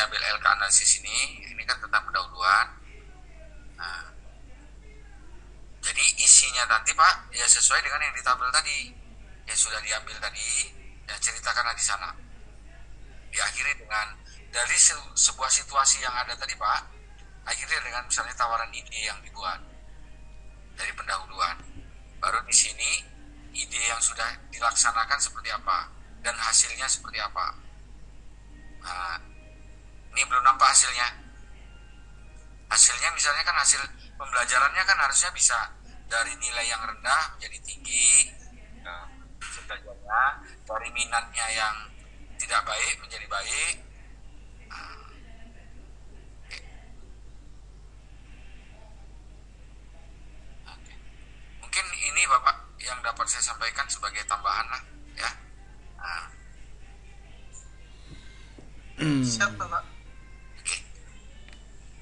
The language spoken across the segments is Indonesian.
diambil LK analisis ini kan tentang pendahuluan. Nah, jadi isinya nanti Pak ya sesuai dengan yang di tabel tadi yang sudah diambil tadi, ya ceritakanlah di sana. Diakhiri dengan dari sebuah situasi yang ada tadi Pak, akhirnya dengan misalnya tawaran ide yang dibuat dari pendahuluan. Baru di sini ide yang sudah dilaksanakan seperti apa dan hasilnya seperti apa. Nah, ini belum nampak hasilnya. Hasilnya misalnya kan hasil pembelajarannya kan harusnya bisa dari nilai yang rendah menjadi tinggi, belajarnya dari minatnya yang tidak baik menjadi baik. Oke. Mungkin ini Bapak yang dapat saya sampaikan sebagai tambahan lah ya. Siap Bapak. Oke.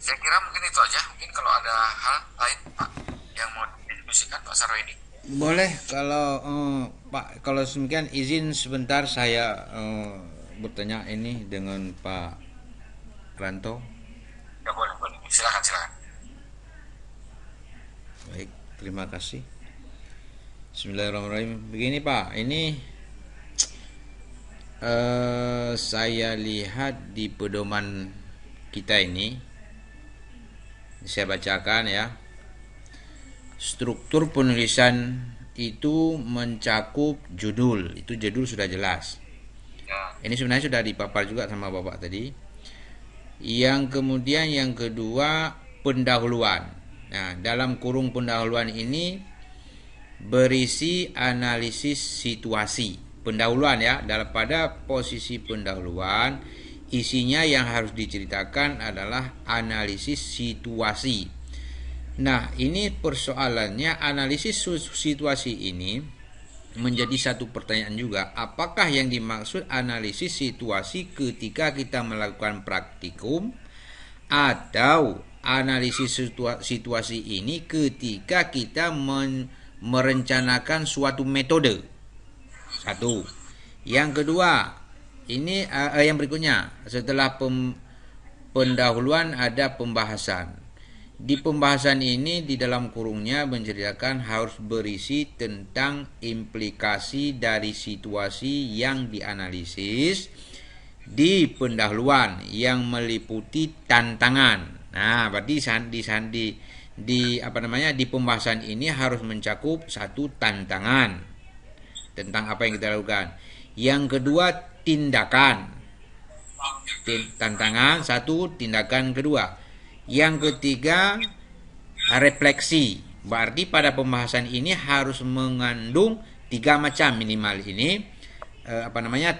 Saya kira mungkin itu aja. Mungkin kalau ada hal lain Pak yang mau didiskusikan Pak Sarwedi. Boleh kalau Pak, kalau demikian izin sebentar saya bertanya ini dengan Pak Ranto. Ya boleh. Silakan. Baik, terima kasih. Bismillahirrahmanirrahim. Begini Pak, ini saya lihat di pedoman kita ini, saya bacakan ya. Struktur penulisan itu mencakup judul, itu judul sudah jelas. Ini sebenarnya sudah dipapar juga sama Bapak tadi. Yang kemudian yang kedua pendahuluan. Nah, dalam kurung pendahuluan ini berisi analisis situasi. Pendahuluan ya, pada posisi pendahuluan isinya yang harus diceritakan adalah analisis situasi. Nah, ini persoalannya analisis situasi ini menjadi satu pertanyaan juga. Apakah yang dimaksud analisis situasi ketika kita melakukan praktikum atau analisis situasi ini ketika kita merencanakan suatu metode? Satu. Yang kedua, ini yang berikutnya, setelah pendahuluan ada pembahasan. Di pembahasan ini di dalam kurungnya menceritakan harus berisi tentang implikasi dari situasi yang dianalisis di pendahuluan yang meliputi tantangan. Nah, berarti di pembahasan ini harus mencakup satu tantangan tentang apa yang kita lakukan. Yang kedua tindakan. Tantangan satu, tindakan kedua. Yang ketiga refleksi. Berarti pada pembahasan ini harus mengandung 3 macam minimal ini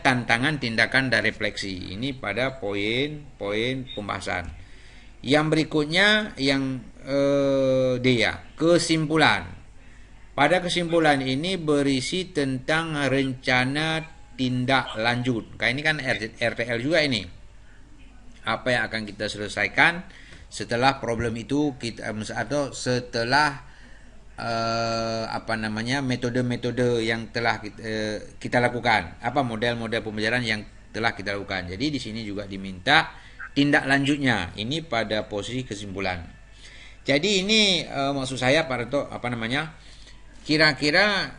tantangan, tindakan, dan refleksi. Ini pada poin-poin pembahasan. Yang berikutnya yang kesimpulan. Pada kesimpulan ini berisi tentang rencana tindak lanjut. Kayak ini kan RTL juga ini. Apa yang akan kita selesaikan setelah problem itu atau setelah metode-metode yang telah kita lakukan, model-model pembelajaran yang telah kita lakukan. Jadi di sini juga diminta tindak lanjutnya. Ini pada posisi kesimpulan. Jadi ini maksud saya Pak Ranto, kira-kira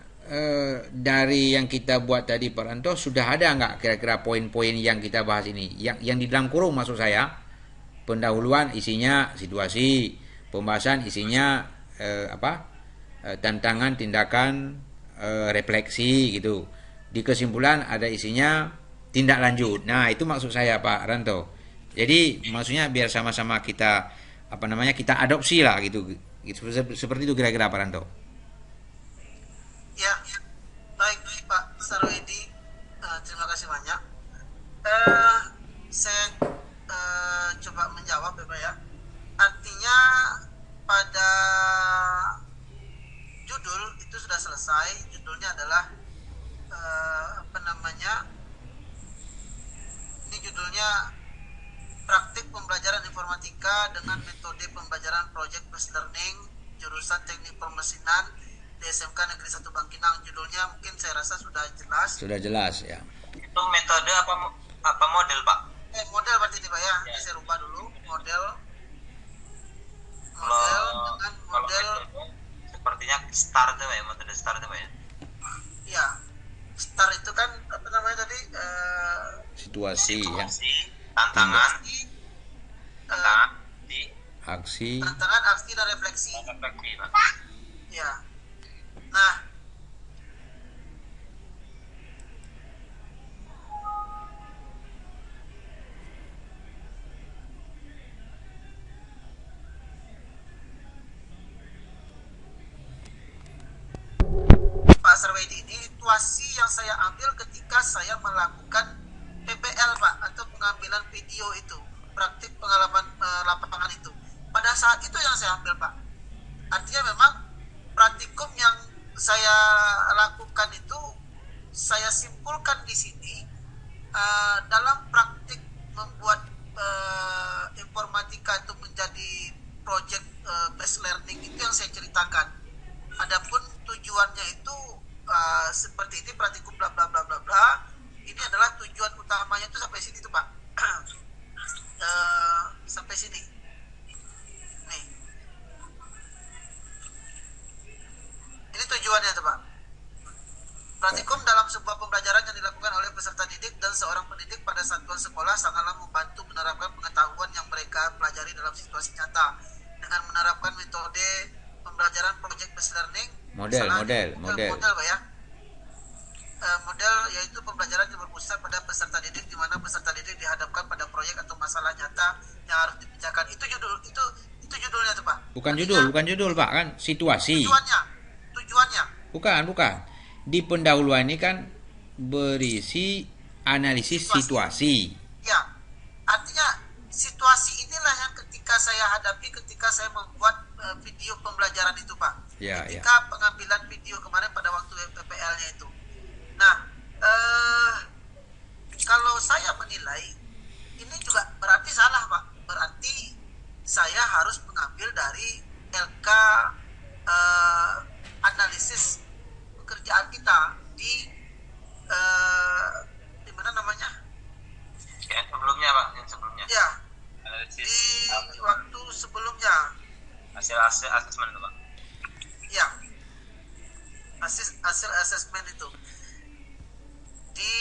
dari yang kita buat tadi Pak Ranto, sudah ada nggak kira-kira poin-poin yang kita bahas ini? Yang di dalam kurung maksud saya. Pendahuluan isinya situasi, pembahasan isinya tantangan, tindakan, refleksi gitu. Di kesimpulan ada isinya tindak lanjut. Nah, itu maksud saya Pak Ranto. Jadi maksudnya biar sama-sama kita kita adopsi lah gitu. Seperti itu kira-kira Pak Ranto. Ya, baik Pak Sarwedi, terima kasih banyak. Saya coba menjawab ya Pak ya. Artinya pada judul itu sudah selesai. Judulnya adalah ini judulnya praktik pembelajaran informatika dengan metode pembelajaran project based learning jurusan teknik permesinan di SMK Negeri 1 Bangkinang. Judulnya mungkin saya rasa sudah jelas. Sudah jelas ya. Itu metode apa model Pak? model berarti ini Pak ya. Ini saya rubah dulu model Kalau dengan kalau model metode sepertinya STAR itu Pak ya, metode STAR itu Pak ya. ya. Star itu kan apa namanya tadi Situasi ya, Tantangan, tantangan, aksi, tantangan, aksi dan refleksi. refleksi Pak. Ya. Nah, Pak Sarwedi, ini situasi yang saya ambil ketika saya melakukan PPL Pak, atau pengambilan video itu, praktik pengalaman lapangan itu. Pada saat itu yang saya ambil Pak. Artinya memang praktikum yang saya lakukan itu saya simpulkan di sini dalam praktik membuat informatika itu menjadi project based learning itu yang saya ceritakan. Adapun tujuannya itu seperti ini praktikum bla bla bla bla bla. Ini adalah tujuan utamanya itu sampai sini tuh Pak. Sampai sini. Nih. Ini tujuannya tuh Pak. Praktikum dalam sebuah pembelajaran yang dilakukan oleh peserta didik dan seorang pendidik pada satuan sekolah sangatlah membantu menerapkan pengetahuan yang mereka pelajari dalam situasi nyata dengan menerapkan metode pembelajaran project based learning. model Pak ya. Model yaitu pembelajaran yang berpusat pada peserta didik, di mana peserta didik dihadapkan pada proyek atau masalah nyata yang harus dipecahkan. Itu judulnya tuh Pak. bukan judul Pak, kan situasi. Tujuannya. Bukan. Di pendahuluan ini kan berisi analisis situasi. Ya, artinya situasi inilah yang ketika saya hadapi ketika saya membuat video pembelajaran itu Pak. Ya, Ketika pengambilan video kemarin pada waktu PPL-nya itu. Nah, kalau saya menilai ini juga berarti salah Pak. Berarti saya harus mengambil dari LK analisis pekerjaan kita di mana namanya? Yang sebelumnya Pak, yang sebelumnya. Ya, Analisis di waktu sebelumnya. hasil asesmen itu Pak. Ya, hasil asesmen itu di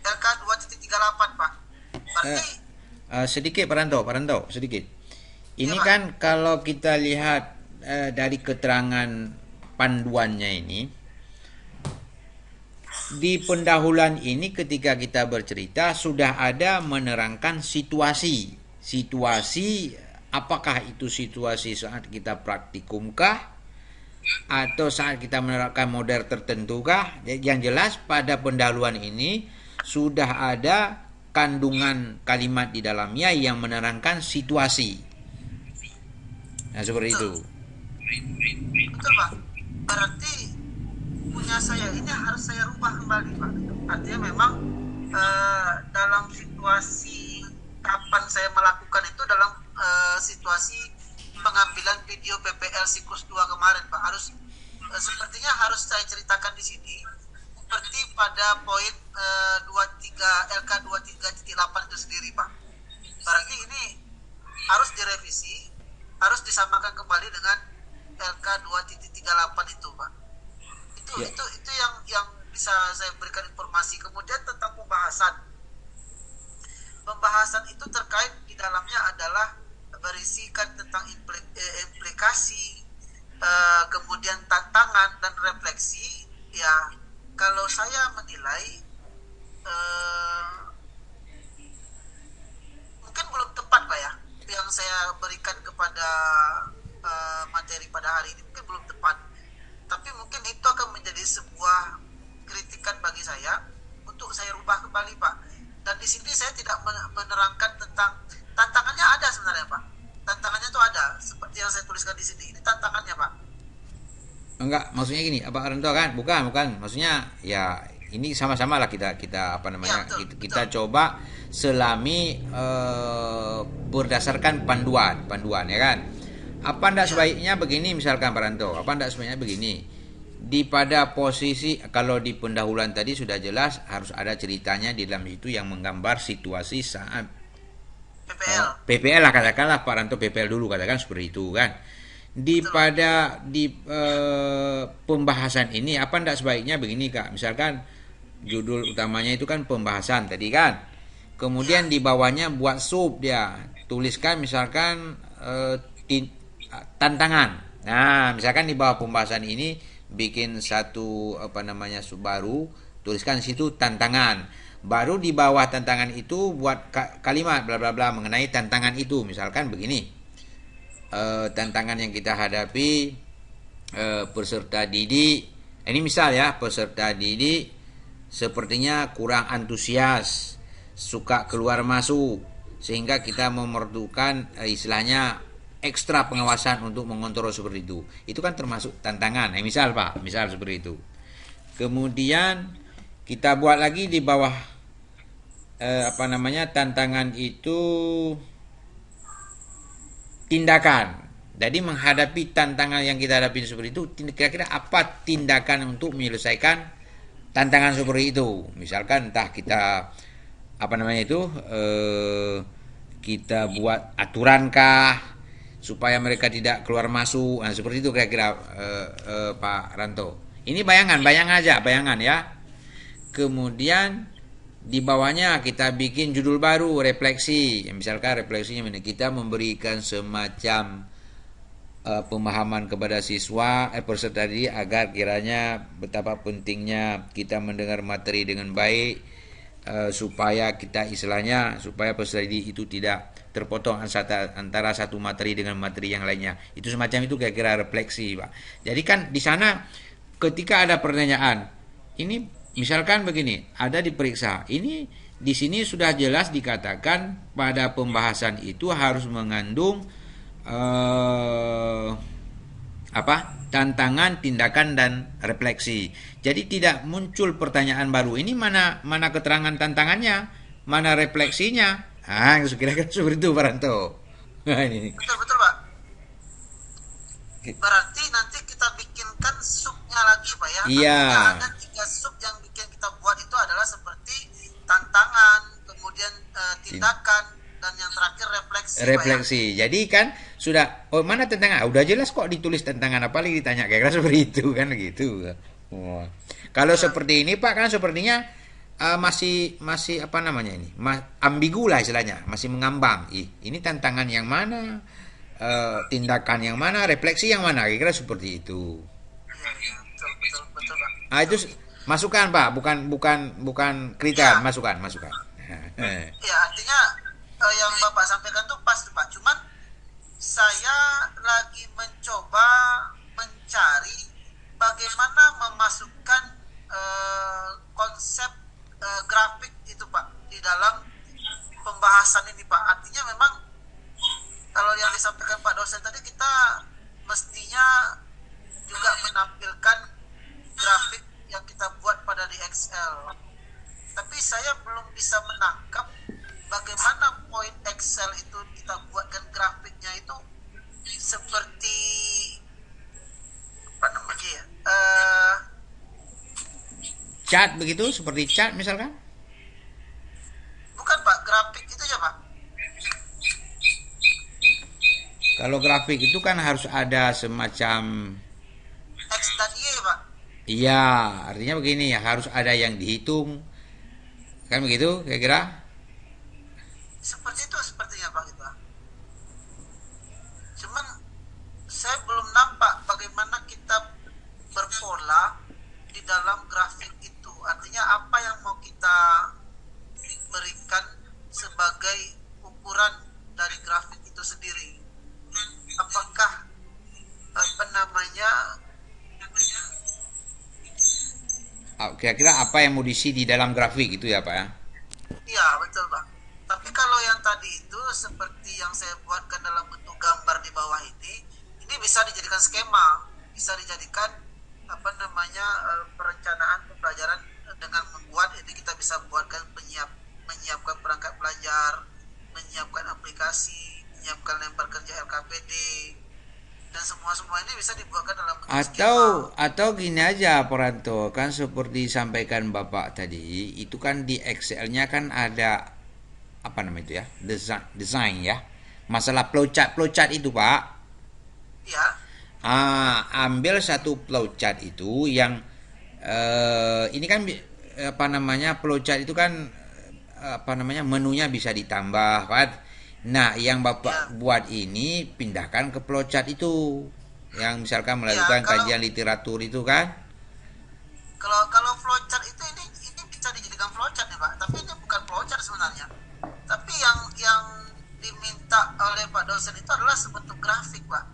LK 2.38 Pak. Berarti Sedikit Paranto sedikit. Ini Pak. kan kalau kita lihat dari keterangan panduannya ini, di pendahuluan ini ketika kita bercerita sudah ada menerangkan situasi. Apakah itu situasi saat kita praktikumkah atau saat kita menerapkan model tertentukah? Yang jelas pada pendahuluan ini sudah ada kandungan kalimat di dalamnya yang menerangkan situasi. Nah, seperti itu. betul Pak. Berarti punya saya ini harus saya rubah kembali Pak. Artinya memang dalam situasi kapan saya melakukan itu dalam situasi pengambilan video PPL siklus 2 kemarin Pak. Harus sepertinya harus saya ceritakan di sini seperti pada poin 23 LK 23.8 itu sendiri Pak. Berarti ini harus direvisi, harus disamakan kembali dengan LK 2.38 itu Pak. Itu yang bisa saya berikan informasi. Kemudian tentang pembahasan itu terkait di dalamnya adalah berisikan tentang implikasi, kemudian tantangan dan refleksi. Ya, kalau saya menilai mungkin belum tepat Pak ya, yang saya berikan kepada materi pada hari ini mungkin belum tepat, tapi mungkin itu akan menjadi sebuah kritikan bagi saya untuk saya rubah kembali Pak. Dan di sini saya tidak menerangkan tentang tantangannya. Ada sebenarnya Pak, tantangannya itu ada seperti yang saya tuliskan di sini. Ini tantangannya Pak. Enggak, maksudnya gini, apa Aranto kan? Bukan. Maksudnya ya ini sama-sama lah kita apa namanya? Ya, betul, kita coba selami berdasarkan panduan ya kan? Apa ndak sebaiknya begini misalkan Paranto? Apa ndak sebaiknya begini? di pada posisi, kalau di pendahuluan tadi sudah jelas harus ada ceritanya di dalam itu yang menggambar situasi saat PPL. PPL lah, katakanlah Pak Ranto PPL dulu, katakan seperti itu kan. Di pembahasan ini apa ndak sebaiknya begini Kak, misalkan judul utamanya itu kan pembahasan tadi kan, kemudian di bawahnya buat sub, dia tuliskan misalkan tantangan. Nah, misalkan di bawah pembahasan ini bikin satu sub baru, tuliskan di situ tantangan. Baru di bawah tantangan itu buat kalimat bla bla bla mengenai tantangan itu. Misalkan begini, tantangan yang kita hadapi peserta didik. Ini misal ya, peserta didik sepertinya kurang antusias, suka keluar masuk, sehingga kita memerlukan istilahnya ekstra pengawasan untuk mengontrol seperti itu. Itu kan termasuk tantangan. Misal Pak, misal seperti itu. Kemudian kita buat lagi di bawah tantangan itu tindakan. Jadi menghadapi tantangan yang kita hadapi seperti itu, kira-kira apa tindakan untuk menyelesaikan tantangan seperti itu? Misalkan entah kita kita buat aturankah supaya mereka tidak keluar masuk, nah, seperti itu kira-kira Pak Ranto. Ini bayangan ya. Kemudian di bawahnya kita bikin judul baru, refleksi. Misalkan refleksinya kita memberikan semacam pemahaman kepada siswa peserta didik agar kiranya betapa pentingnya kita mendengar materi dengan baik, supaya kita supaya peserta didik itu tidak terpotong antara satu materi dengan materi yang lainnya. Itu semacam itu kira-kira refleksi, Pak. Jadi kan di sana ketika ada pertanyaan, ini misalkan begini, ada diperiksa. Ini di sini sudah jelas dikatakan pada pembahasan itu harus mengandung tantangan, tindakan dan refleksi. Jadi tidak muncul pertanyaan baru. Ini mana keterangan tantangannya, mana refleksinya. Kira-kira seperti itu Pak Ranto. Ini. Betul Pak. Berarti nanti kita bikinkan subnya lagi Pak ya. Iya. Ada 3 sub yang kita buat itu adalah seperti tantangan, kemudian tindakan, dan yang terakhir refleksi. Ya? Jadi kan sudah mana tantangan? Udah jelas kok ditulis tantangan, apalagi ditanya kayak seperti itu kan gitu. Kalau seperti ini Pak kan sepertinya masih ini? Ambigu lah istilahnya, masih mengambang. Ini tantangan yang mana? Tindakan yang mana? Refleksi yang mana? Kira-kira seperti itu. Betul. Itu masukan Pak, bukan kriteria, masukan. Ya, artinya yang Bapak sampaikan tuh pas Pak. Cuman saya lagi mencoba mencari bagaimana memasukkan konsep grafik itu Pak di dalam pembahasan ini Pak. Artinya memang kalau yang disampaikan Pak dosen tadi, kita mestinya juga menampilkan grafik yang kita buat pada di Excel. Tapi saya belum bisa menangkap bagaimana poin Excel itu kita buatkan grafiknya itu seperti chart begitu, seperti chart misalkan? Bukan Pak, grafik itu ya Pak. Kalau grafik itu kan harus ada semacam X dan Y Pak. Iya, artinya begini ya, harus ada yang dihitung. Kan begitu kira-kira? Seperti itu sepertinya Pak gitu. Cuman saya belum nampak bagaimana kita berpola di dalam grafik itu. Artinya apa yang mau kita berikan sebagai ukuran dari grafik itu sendiri. Apakah kira-kira apa yang mau diisi di dalam grafik itu ya Pak ya? Iya betul Pak. Tapi kalau yang tadi itu seperti yang saya buatkan dalam bentuk gambar di bawah ini bisa dijadikan skema, bisa dijadikan perencanaan pembelajaran dengan membuat ini. Kita bisa buatkan menyiapkan perangkat belajar, menyiapkan aplikasi, menyiapkan lempar kerja LKPD, dan semua ini bisa dibuatkan dalam bentuk Atau gini aja Paranto, kan seperti disampaikan Bapak tadi, itu kan di Excel-nya kan ada apa namanya itu ya? Design ya. Masalah flowchart itu, Pak. ya. Ambil satu flowchart itu yang ini kan apa namanya, flowchart itu kan apa namanya, menunya bisa ditambah kan. Nah, yang Bapak buat ini pindahkan ke flowchart itu, yang misalkan melakukan kalau kajian literatur itu kan. kalau flowchart itu ini bisa dijadikan flowchart nih Pak, tapi ini bukan flowchart sebenarnya. Tapi yang diminta oleh Pak dosen itu adalah sebentuk grafik Pak.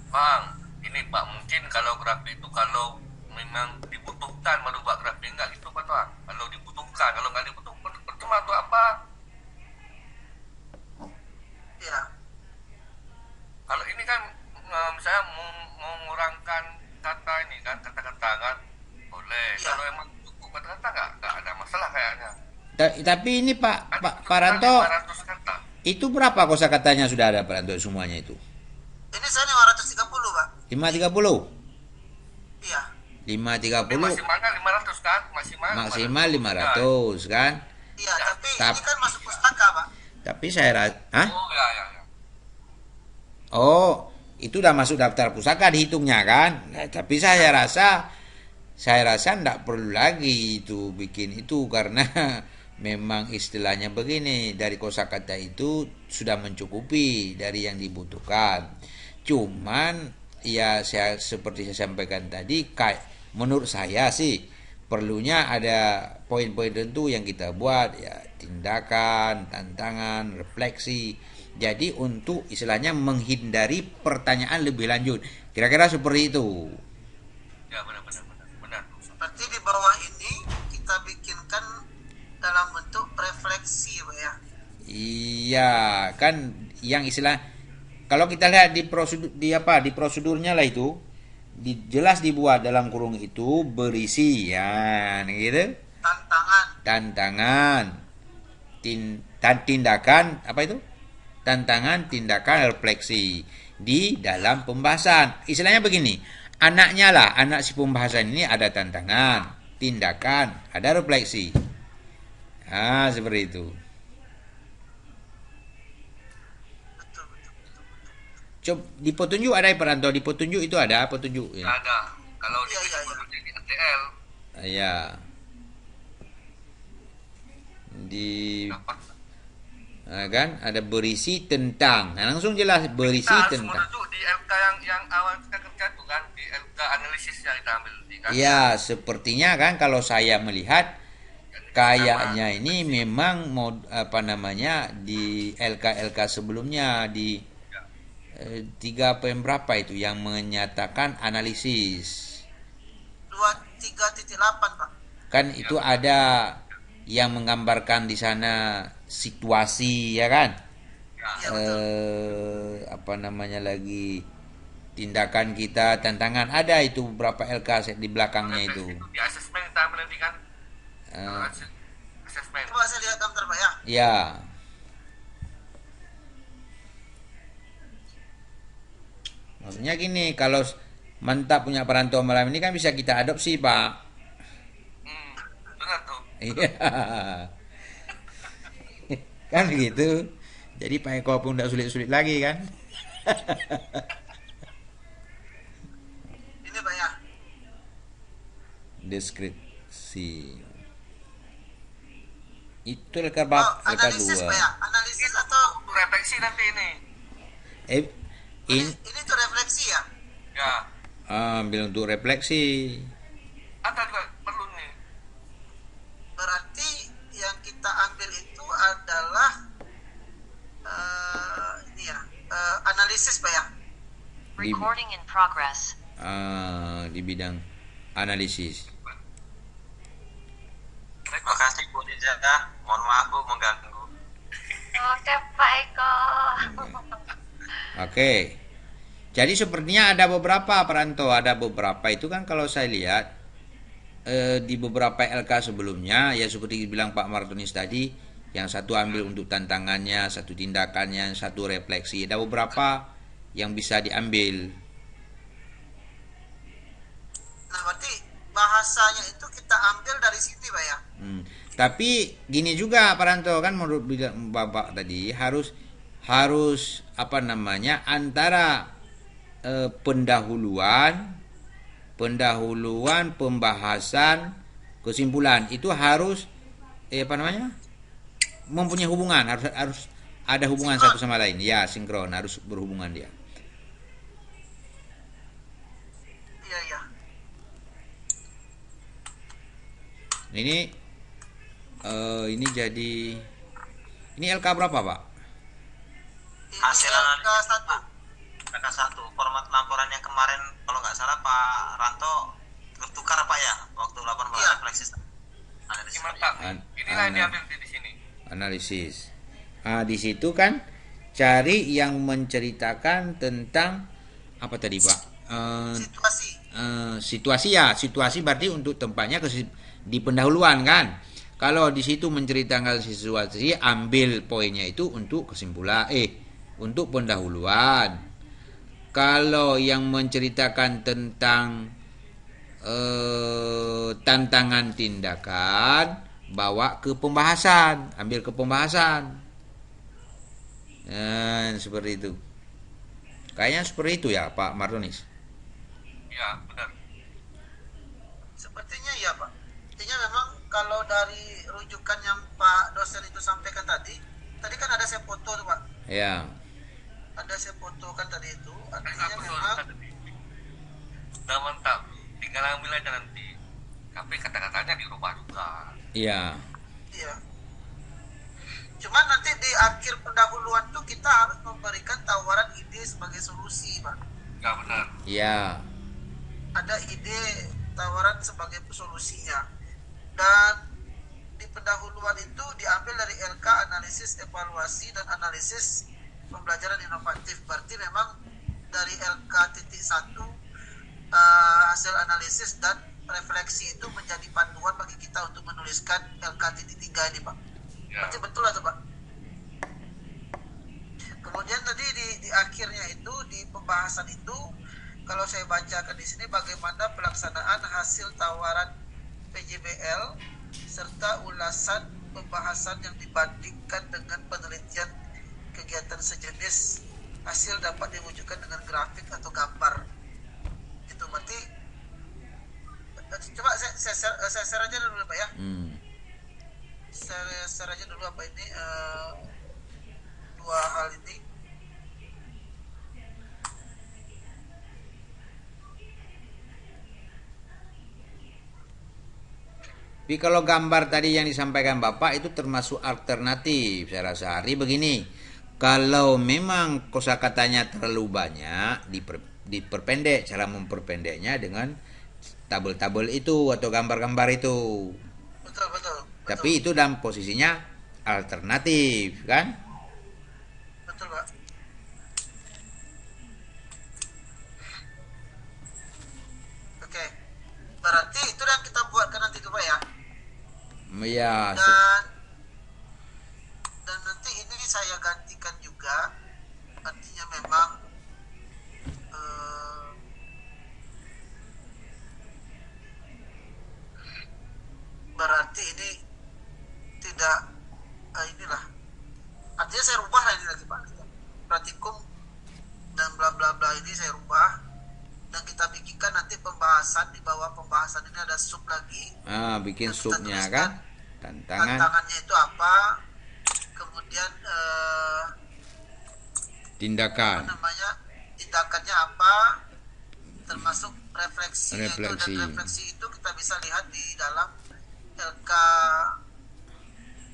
Bang, ini Pak, mungkin kalau grafik itu kalau memang dibutuhkan merubah grafik, enggak gitu Pak Tuan. Kalau dibutuhkan, kalau nggak dibutuhkan percuma untuk apa? Ya. Kalau ini kan misalnya mengurangkan kata ini kan, kata-kata kan boleh. Ya. Kalau emang cukup kata-kata nggak ada masalah kayaknya. Tapi ini Pak Kan Paranto, 500 kata. itu berapa kosakatanya sudah ada Paranto semuanya itu? Ini saya 530 Pak. 530. Iya. 530 Maksimalnya 500 kan? maksimal 500 kan? Iya, tapi Tap- ini kan masuk pustaka Pak. Tapi saya Oh ya. Oh, itu udah masuk daftar pusaka dihitungnya kan? Nah, tapi saya rasa enggak perlu lagi itu bikin itu, karena memang istilahnya begini, dari kosakata itu sudah mencukupi dari yang dibutuhkan. Cuman ya seperti saya sampaikan tadi, menurut saya sih perlunya ada poin-poin tertentu yang kita buat ya, tindakan, tantangan, refleksi. Jadi untuk istilahnya menghindari pertanyaan lebih lanjut. Kira-kira seperti itu. Ya benar. Berarti di bawah ini kita bikinkan dalam bentuk refleksi Pak ya. Iya, kan yang istilah kalau kita lihat di prosedurnya lah itu jelas dibuat dalam kurung itu berisi ya gitu. Tantangan dan tindakan apa itu? Tantangan, tindakan, refleksi di dalam pembahasan. Istilahnya begini, anak si pembahasan ini ada tantangan, tindakan, ada refleksi. Seperti itu. Coba di petunjuk ada Paranto, di petunjuk itu ada petunjuk ya. Ada. Kalau di Iya. di ATL Ya. Di dapat kan ada berisi tentang. Nah, langsung jelas berisi kita harus tentang. merujuk di LK yang awal kita kerja itu kan, di LK analisis yang kita ambil kan. Ya, sepertinya kan kalau saya melihat kayaknya ini memang mau apa namanya di LK sebelumnya di 3 berapa itu yang menyatakan analisis. 23.8 Pak. Kan itu ada yang menggambarkan di sana situasi ya kan? Iya betul. Apa namanya lagi, tindakan kita, tantangan, ada itu beberapa LK di belakangnya itu. Di asesmen kita ambil nanti kan. Asesmen. Coba saya lihat gambar Pak ya. Ya. Maksudnya gini, kalau mantap punya perantau malam ini kan bisa kita adopsi Pak. Benar tuh. Iya. Kan gitu. Jadi Pak Eko pun tidak sulit-sulit lagi kan. Ini Pak ya. Deskripsi. Itu LK bab LK Analisis 2. Pak ya. Analisis atau Untuk refleksi nanti ini. ini tuh refleksi ya. Ya. Ambil untuk refleksi. Ada juga perlu nih. Berarti yang kita ambil itu adalah ini ya, analisis Pak ya. Di, Recording in progress. di bidang analisis. Terima kasih Bu Nijana. Mohon maaf Bu mengganggu. Oke Pak Eko. Oke. Jadi sepertinya ada beberapa perantau, ada beberapa itu kan kalau saya lihat di beberapa LK sebelumnya ya seperti bilang Pak Martonis tadi, yang satu ambil untuk tantangannya, satu tindakannya, satu refleksi. Ada beberapa yang bisa diambil. Nah, berarti bahasanya itu kita ambil dari sini, Pak ya. Tapi gini juga Pak Ranto, kan menurut Bapak tadi harus apa namanya, antara pendahuluan, pembahasan, kesimpulan itu harus apa namanya, mempunyai hubungan, harus ada hubungan Sinkron. satu sama lain, ya sinkron, harus berhubungan dia. Iya, iya. Ini jadi ini LK berapa Pak? Ini Hasil analisis LK1. LK1 format laporan yang kemarin kalau nggak salah Pak Ranto tertukar Pak ya waktu laporan Iya. refleksi analisis. Gimana Pak? Inilah yang diambil di sini. Analisis. Di situ kan cari yang menceritakan tentang apa tadi Pak? Situasi. Situasi ya, situasi berarti untuk tempatnya di pendahuluan kan. Kalau di situ menceritakan situasi, ambil poinnya itu untuk kesimpulan, untuk pendahuluan. Kalau yang menceritakan tentang tantangan tindakan, bawa ke pembahasan, ambil ke pembahasan. Seperti itu. Kayaknya seperti itu ya Pak Martonis. Ya, benar. Sepertinya iya, Pak. Artinya memang kalau dari rujukan yang Pak dosen itu sampaikan tadi kan ada saya foto tuh, Pak. Ya. Ada saya foto kan tadi itu. Kan Artinya aku memang udah mantap, tinggal ambil aja nanti. Tapi kata-katanya dirubah juga. Iya. iya. Cuman nanti di akhir pendahuluan tuh kita harus memberikan tawaran ide sebagai solusi, Pak. Ya benar. Iya. Ada ide tawaran sebagai solusinya. Dan di pendahuluan itu diambil dari LK analisis evaluasi dan analisis pembelajaran inovatif. Berarti memang dari LK titik 1 hasil analisis dan refleksi itu menjadi panduan bagi kita untuk menuliskan LK titik 3 ini, Pak. Ya. Berarti betul atau Pak? Kemudian tadi di akhirnya itu di pembahasan itu kalau saya bacakan di sini bagaimana pelaksanaan hasil tawaran PJBL serta ulasan pembahasan yang dibandingkan dengan penelitian kegiatan sejenis, hasil dapat diwujudkan dengan grafik atau gambar. Itu berarti coba saya share aja dulu Pak ya. Saya share aja dulu apa ini dua hal ini. Tapi kalau gambar tadi yang disampaikan Bapak itu termasuk alternatif saya rasa. Hari begini, kalau memang kosakatanya terlalu banyak, diperpendek, cara memperpendeknya dengan tabel-tabel itu atau gambar-gambar itu. Betul. Tapi itu dalam posisinya alternatif kan? Betul Pak. Oke. Berarti itu yang kita buatkan nanti tuh Pak ya. Ya. Dan nanti ini saya gantikan juga, artinya memang berarti ini tidak inilah, artinya saya rubah ini lagi Pak, pratikum dan bla bla bla ini saya rubah dan kita bikinkan nanti pembahasan. Di bawah pembahasan ini ada sub lagi. Bikin Kita subnya tuliskan kan, tantangannya itu apa, kemudian tindakan. tindakannya apa, termasuk refleksinya itu, Refleksi. dan refleksi itu kita bisa lihat di dalam LK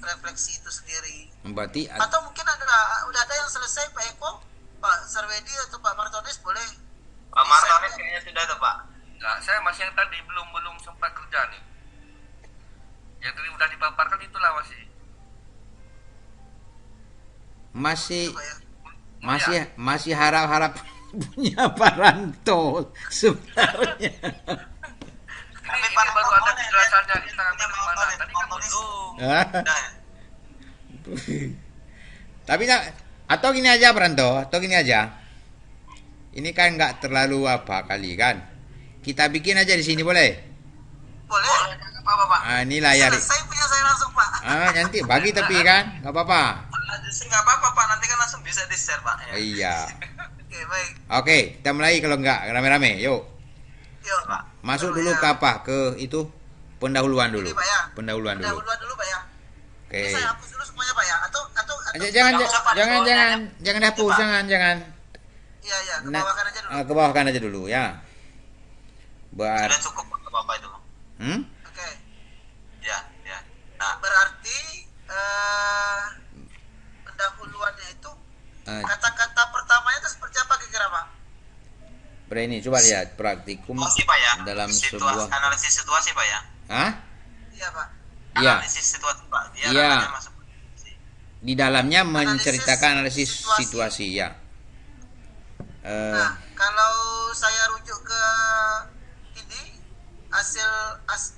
refleksi itu sendiri. Berarti Atau mungkin udah ada yang selesai Pak Eko, Pak Sarwedi atau Pak Martones boleh. Pak Martones kayaknya sudah tuh Pak. Nah, saya masih yang tadi belum sempat kerja nih. Yang tadi udah dipaparkan itulah masih. masih harap-harap punya Pak Ranto sebenarnya. Ini baru ada kejelasannya, kita ambil dari mana? Tadi kan belum. Tapi atau gini aja Pak Ranto, atau gini aja. Ini kan nggak terlalu apa kali kan. Kita bikin aja di sini boleh? Boleh? Apa Pak? Ini layar. Selesai punya saya langsung Pak. Nanti bagi tapi kan, nggak apa-apa. Nggak apa-apa Pak, nanti kan langsung bisa di-share Pak. Ya. Iya. Oke, baik. Oke, kita mulai kalau nggak rame-rame. Yuk. Yuk Pak. Masuk dulu ke apa? Ke itu pendahuluan dulu. Ini Pak ya. Pendahuluan dulu. Pendahuluan dulu Pak ya. Oke. Ini saya hapus dulu semuanya Pak ya. Atau Jangan dihapus, jangan. Iya, ke Nah, bawahkan aja dulu. ke bawahkan aja dulu ya. Sudah cukup Pak, apa itu? Oke. Ya. Nah, Berarti pendahuluannya itu kata-kata pertamanya itu seperti apa kira-kira Pak? Ini coba lihat praktikum situasi Pak ya. dalam situasi, sebuah. analisis situasi Pak ya. Hah? Iya Pak. Iya. Analisis situasi Pak. Dia Iya. namanya masuk. Di dalamnya menceritakan analisis situasi. situasi ya. Nah, kalau saya rujuk ke ini hasil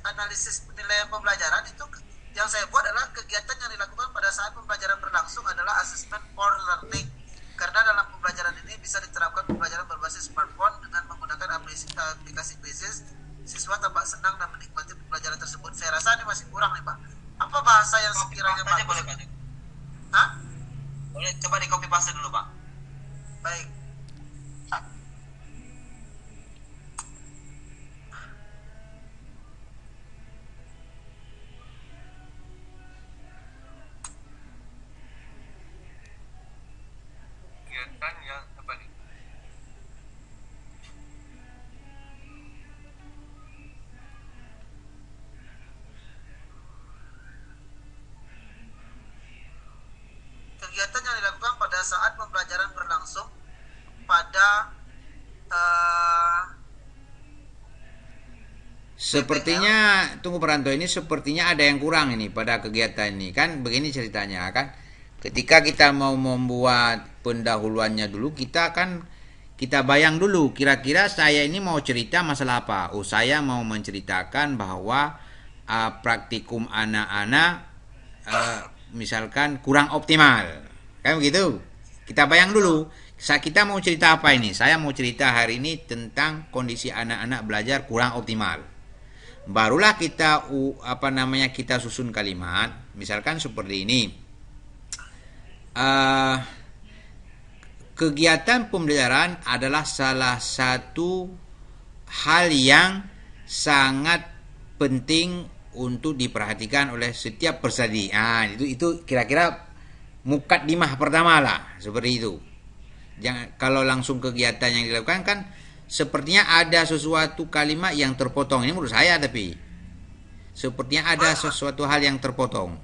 analisis penilaian pembelajaran itu yang saya buat adalah kegiatan yang dilakukan pada saat pembelajaran berlangsung adalah assessment for learning. Karena dalam pembelajaran ini bisa diterapkan pembelajaran berbasis smartphone dengan menggunakan aplikasi Quizzes. Siswa tampak senang dan menikmati pembelajaran tersebut. Saya rasa ini masih kurang nih Pak. Apa bahasa yang sekiranya Paste aja bagus? boleh Pak. Hah? Boleh coba di copy paste dulu Pak. Baik. Kegiatan yang apa nih? Kegiatan yang dilakukan pada saat pembelajaran berlangsung pada Sepertinya tunggu Peranto, ini sepertinya ada yang kurang ini pada kegiatan ini kan. Begini ceritanya kan. Ketika kita mau membuat pendahuluannya dulu, kita bayang dulu kira-kira saya ini mau cerita masalah apa. Saya mau menceritakan bahwa praktikum anak-anak misalkan kurang optimal. Kan begitu. Kita bayang dulu. Kita mau cerita apa ini? Saya mau cerita hari ini tentang kondisi anak-anak belajar kurang optimal. Barulah kita kita susun kalimat, misalkan seperti ini. Kegiatan pembelajaran adalah salah satu hal yang sangat penting untuk diperhatikan oleh setiap peserta. Itu kira-kira mukaddimah pertama lah, seperti itu. Kalau langsung kegiatan yang dilakukan kan sepertinya ada sesuatu kalimat yang terpotong. Ini menurut saya, tapi sepertinya ada sesuatu hal yang terpotong.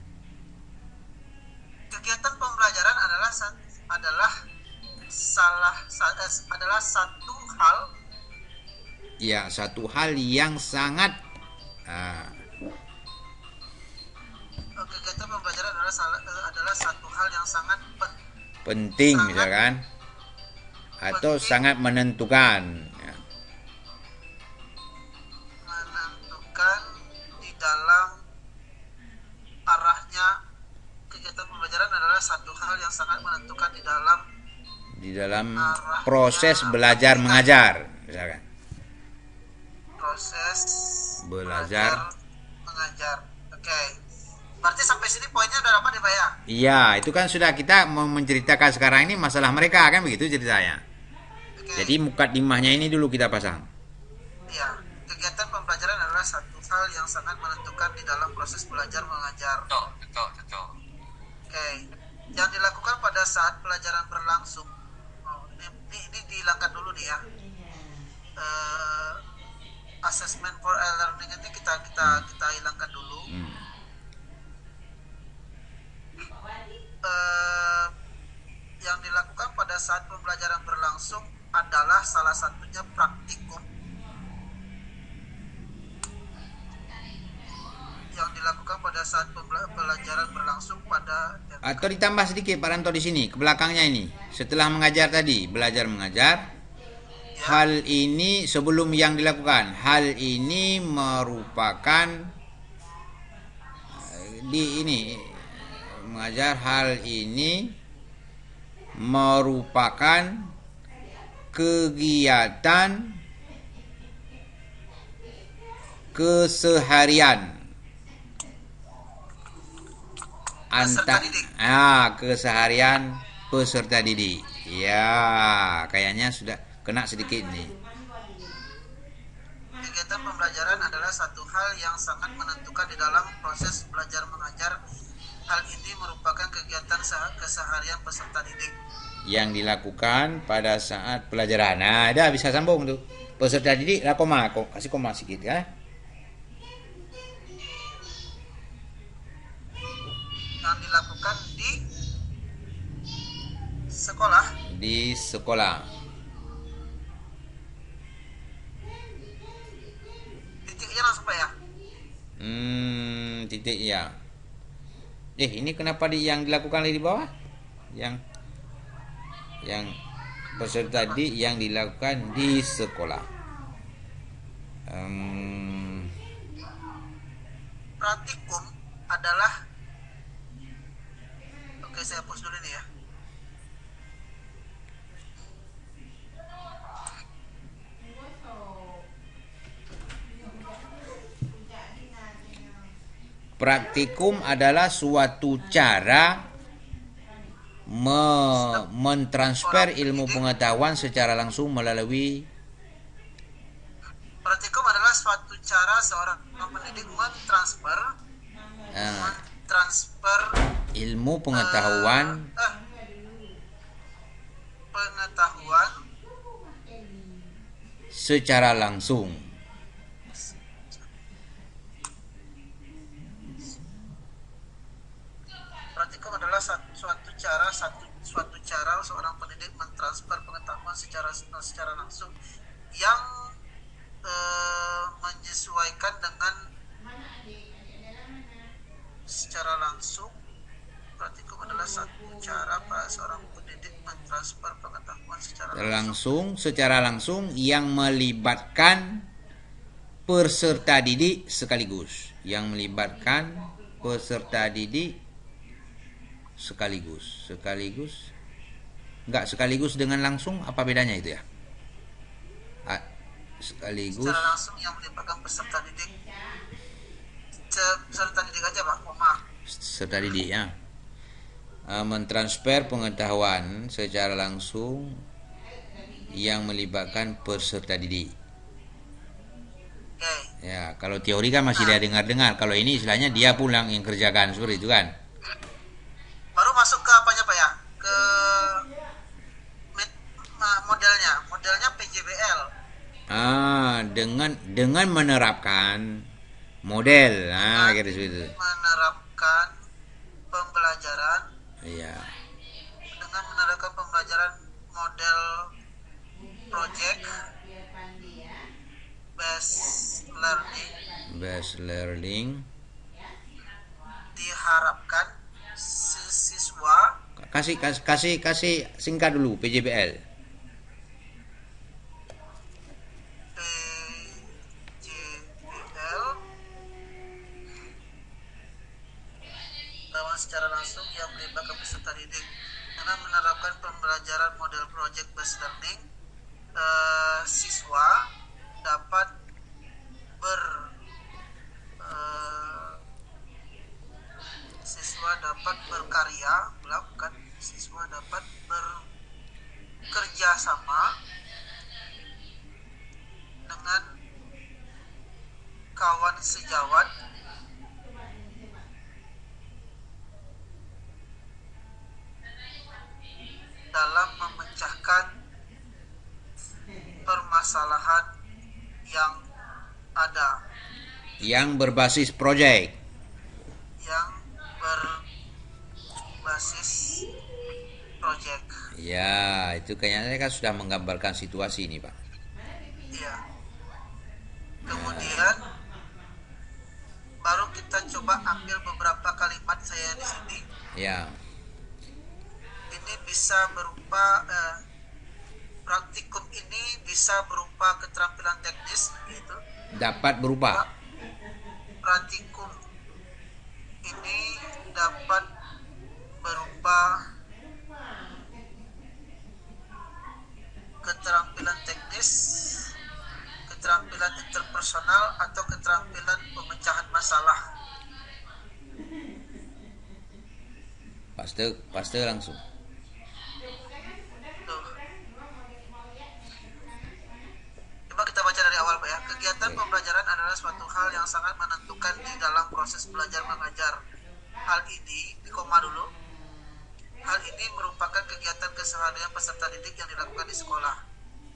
kegiatan pembelajaran adalah satu hal. Ya, satu hal yang sangat Kegiatan pembelajaran adalah satu hal yang sangat penting, misalkan, atau penting. sangat menentukan. Menentukan di dalam arahnya. Kegiatan pembelajaran adalah satu hal yang sangat menentukan di dalam proses belajar mengajar, misalkan. Proses Belajar mengajar. Oke. Berarti sampai sini poinnya udah dapat ya Pak ya? Iya, itu kan sudah kita mau menceritakan sekarang ini masalah mereka, kan begitu ceritanya. Oke. Jadi mukadimahnya ini dulu kita pasang. Iya. Kegiatan pembelajaran adalah satu hal yang sangat menentukan di dalam proses belajar mengajar. Cocok. Oke. Yang dilakukan pada saat pelajaran berlangsung. Ini dihilangkan dulu nih ya. Assessment for learning ini kita hilangkan dulu. Yang dilakukan pada saat pembelajaran berlangsung adalah salah satunya praktikum. Yang dilakukan pada saat pembelajaran berlangsung pada Atau ditambah sedikit Pak Ranto di sini, ke belakangnya ini. Setelah mengajar tadi, belajar mengajar. Hal ini sebelum yang dilakukan, hal ini merupakan mengajar hal ini merupakan kegiatan keseharian Peserta didik. keseharian peserta didik. Ya, kayaknya sudah kena sedikit nih. Kegiatan pembelajaran adalah satu hal yang sangat menentukan di dalam proses belajar mengajar. Hal ini merupakan kegiatan keseharian peserta didik Yang dilakukan pada saat pelajaran. Nah, dah bisa sambung tuh. Peserta didik, lah koma, kasih koma sedikit ya. yang dilakukan di sekolah. Di sekolah. Titiknya langsung Pak ya. Titik ya. Ini kenapa yang dilakukan di bawah? Yang peserta didik yang dilakukan di sekolah. Praktikum adalah, oke saya hapus dulu nih ya. Praktikum adalah suatu cara mentransfer ilmu pengetahuan secara langsung melalui Praktikum adalah suatu cara seorang pendidik mentransfer ilmu pengetahuan secara langsung. Praktikum adalah suatu cara seorang pendidik mentransfer pengetahuan secara langsung yang menyesuaikan dengan secara langsung. Praktikum adalah satu cara seorang pendidik mentransfer pengetahuan secara langsung yang melibatkan peserta didik sekaligus. Enggak sekaligus dengan langsung, apa bedanya itu ya? Sekaligus secara langsung yang melibatkan peserta didik aja Pak, peserta didik ya. Mentransfer pengetahuan secara langsung yang melibatkan peserta didik. Ya, kalau teori kan masih dia dengar-dengar. Kalau ini istilahnya dia pulang yang kerjakan, seperti itu kan. Baru masuk ke apanya Pak ya? Ke modelnya PJBL. Dengan menerapkan model, kira seperti itu. Menerapkan pembelajaran. Iya. Dengan menerapkan pembelajaran model project based learning diharapkan siswa kasih singkat dulu PJBL. Secara langsung yang melibatkan peserta didik dengan menerapkan pembelajaran model project based learning, siswa dapat bekerja sama dengan kawan sejawat dalam memecahkan permasalahan yang ada, yang berbasis project, ya. Itu kayaknya kan sudah menggambarkan situasi ini Pak. Iya. Kemudian baru kita coba ambil beberapa kalimat saya di sini. Ya. Ini bisa berupa praktikum ini bisa berupa keterampilan teknis gitu. Dapat berupa. Praktikum ini dapat berupa keterampilan teknis, keterampilan interpersonal, atau keterampilan pemecahan masalah? Paste langsung. Tuh. Coba kita baca dari awal Pak ya. Kegiatan pembelajaran adalah suatu hal yang sangat menentukan di dalam proses belajar mengajar. Hal ini, di koma dulu. Hal ini merupakan kegiatan keseharian peserta didik yang dilakukan di sekolah.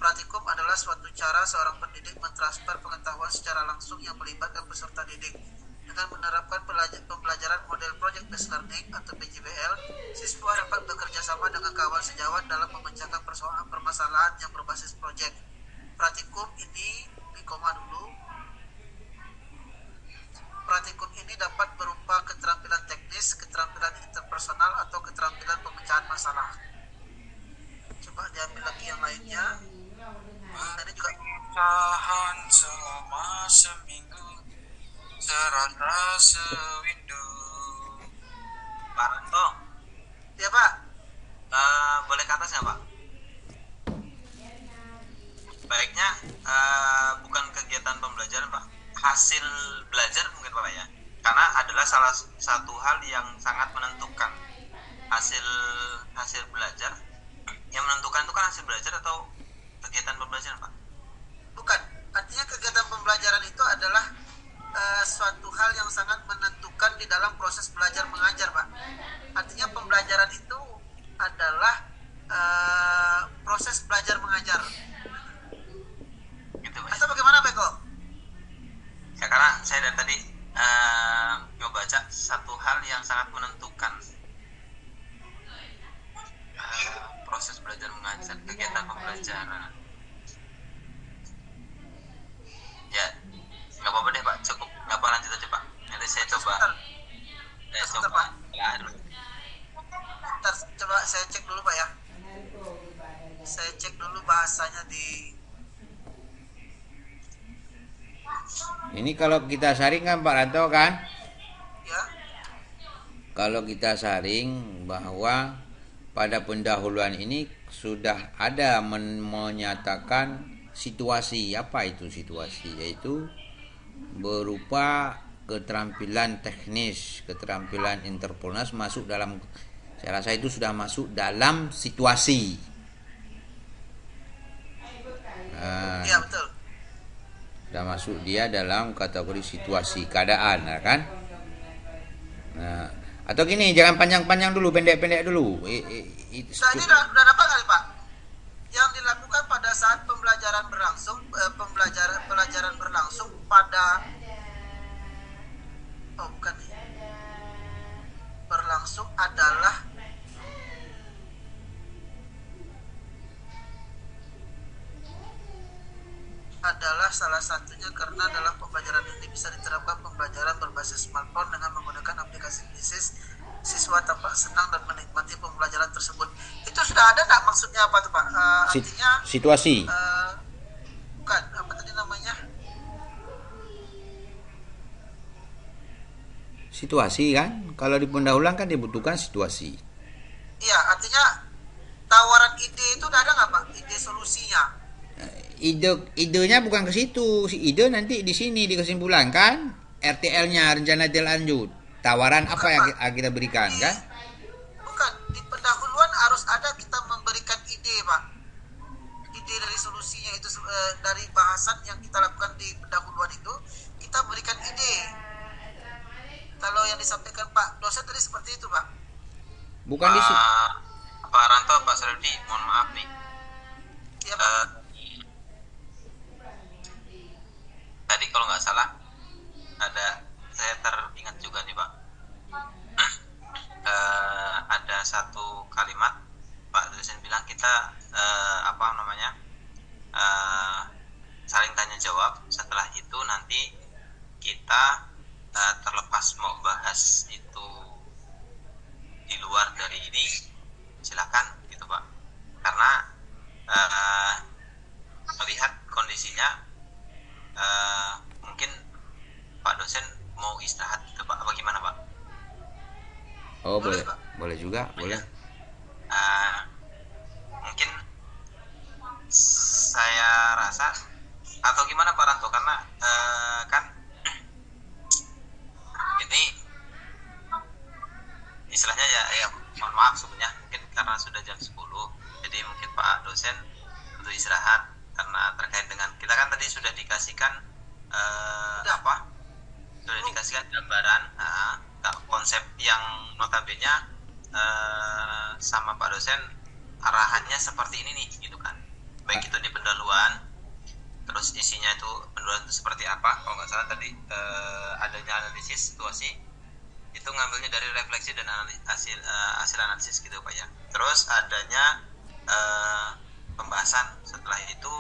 Praktikum adalah suatu cara seorang pendidik mentransfer pengetahuan secara langsung yang melibatkan peserta didik. Dengan menerapkan pembelajaran model Project Based Learning atau PJBL, siswa dapat bekerja sama dengan kawan sejawat dalam memecahkan permasalahan yang berbasis proyek. Praktikum ini, di koma dulu, praktikum ini dapat berupa keterampilan teknis, keterampilan interpersonal, atau keterampilan pemecahan masalah. Coba diambil lagi yang lainnya. Ini juga Tahan selama seminggu, serata sewindu. Pak Ranto, ya Pak. boleh ke atas ya Pak? Baiknya bukan kegiatan pembelajaran Pak, hasil belajar mungkin Pak ya, karena adalah salah satu hal yang sangat menentukan. Hasil belajar yang menentukan itu kan hasil belajar atau kegiatan pembelajaran Pak? Bukan, artinya kegiatan pembelajaran itu adalah suatu hal yang sangat menentukan di dalam proses belajar mengajar Pak. Artinya pembelajaran itu adalah proses belajar mengajar. Gitu Pak. Atau bagaimana Beko? Ya karena saya dari tadi membaca satu hal yang sangat menentukan proses belajar mengajar, kegiatan pembelajaran. Ya, nggak apa-apa deh Pak, cukup. Nggak apa, lanjut aja Pak. Nanti saya coba. Sebentar, Pak. Ya, dulu. Bentar, coba saya cek dulu Pak ya. Saya cek dulu bahasanya di. Ini kalau kita saring kan Pak Ranto kan? Ya. Kalau kita saring bahwa pada pendahuluan ini sudah ada menyatakan situasi. Apa itu situasi? Yaitu berupa keterampilan teknis, keterampilan interpersonal masuk dalam, saya rasa itu sudah masuk dalam situasi. Iya betul. Sudah masuk dia dalam kategori situasi keadaan, kan? Nah, atau gini, jangan panjang-panjang dulu, pendek-pendek dulu. Nah ini udah dapat kali Pak. Yang dilakukan pada saat pembelajaran berlangsung, pelajaran berlangsung pada, oh bukan nih, berlangsung adalah salah satunya karena dalam pembelajaran ini bisa diterapkan pembelajaran berbasis smartphone dengan menggunakan aplikasi bisnis. Siswa tampak senang dan menikmati pembelajaran tersebut. Itu sudah ada nggak maksudnya apa tuh Pak? Artinya situasi. Bukan, apa tadi namanya? Situasi kan? Kalau di pendahuluan kan dibutuhkan situasi. Iya, artinya tawaran ide itu udah ada nggak Pak? Ide solusinya? Idenya bukan ke situ. Si ide nanti di sini di kesimpulan kan? RTL-nya, rencana lanjut. Tawaran apa yang kita berikan kan? Bukan, di pendahuluan harus ada kita memberikan ide Pak. Ide dari solusinya itu dari bahasan yang kita lakukan di pendahuluan itu kita berikan ide. Kalau yang disampaikan Pak dosen tadi seperti itu Pak. Bukan di situ. Pak Ranto, Pak Sardi, mohon maaf nih. Iya Pak. Tadi kalau nggak salah saya teringat juga nih Pak. Ada satu kalimat Pak dosen bilang kita saling tanya jawab. Setelah itu nanti kita terlepas mau bahas itu di luar dari ini, silakan gitu Pak. Karena melihat kondisinya mungkin Pak dosen mau istirahat gitu Pak, bagaimana Pak? Oh boleh juga, boleh. Mungkin rasa atau gimana Pak Ranto, karena kan ini istilahnya ya mohon maaf sebenarnya mungkin karena sudah jam 10, jadi mungkin Pak dosen butuh istirahat karena terkait dengan kita kan tadi sudah dikasihkan sudah dikasihkan gambaran konsep yang notabene sama Pak dosen arahannya seperti ini nih gitu kan, baik itu di pendahuluan, terus isinya itu pendahuluan itu seperti apa, kalau nggak salah tadi adanya analisis situasi itu ngambilnya dari refleksi dan hasil analisis gitu Pak ya. Terus adanya pembahasan setelah itu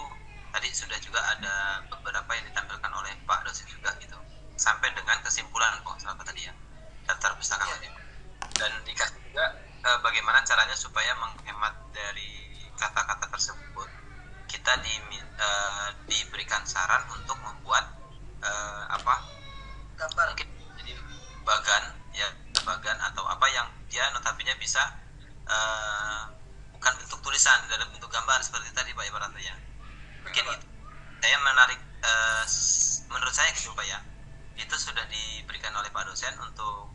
tadi sudah juga ada beberapa yang ditampilkan oleh Pak dosen juga gitu, sampai dengan kesimpulan kok salah tadi ya, daftar pustaka dan dikasih juga bagaimana caranya supaya menghemat dari kata-kata tersebut. Kita diberikan saran untuk membuat gambar, mungkin jadi bagan atau apa yang dia notabene bisa bukan bentuk tulisan, dalam bentuk gambar seperti tadi Pak Ibaratnya ya. Mungkin itu saya menarik, menurut saya gitu Pak ya, itu sudah diberikan oleh Pak dosen untuk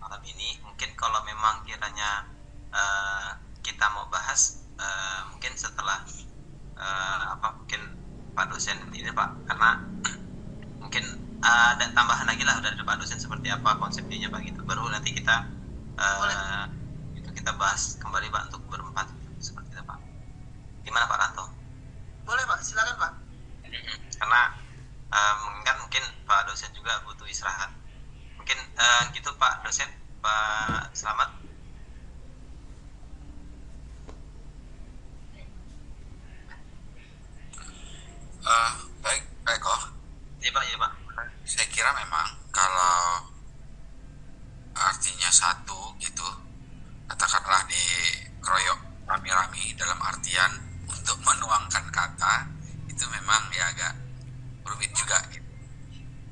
malam ini. Mungkin kalau memang kiranya kita mau bahas mungkin setelah mungkin Pak dosen ini Pak, karena mungkin ada tambahan lagi lah dari Pak dosen seperti apa konsepnya Pak gitu, baru nanti kita kita bahas kembali Pak untuk berempat seperti itu Pak. Gimana Pak Ranto? Boleh Pak, silakan Pak. Karena mungkin Pak dosen juga butuh istirahat. Mungkin gitu Pak dosen, Pak Slamet. Baik kok. Iya Pak. Saya kira memang kalau artinya satu gitu, katakanlah dikeroyok rami-rami dalam artian untuk menuangkan kata, itu memang ya agak rumit juga gitu.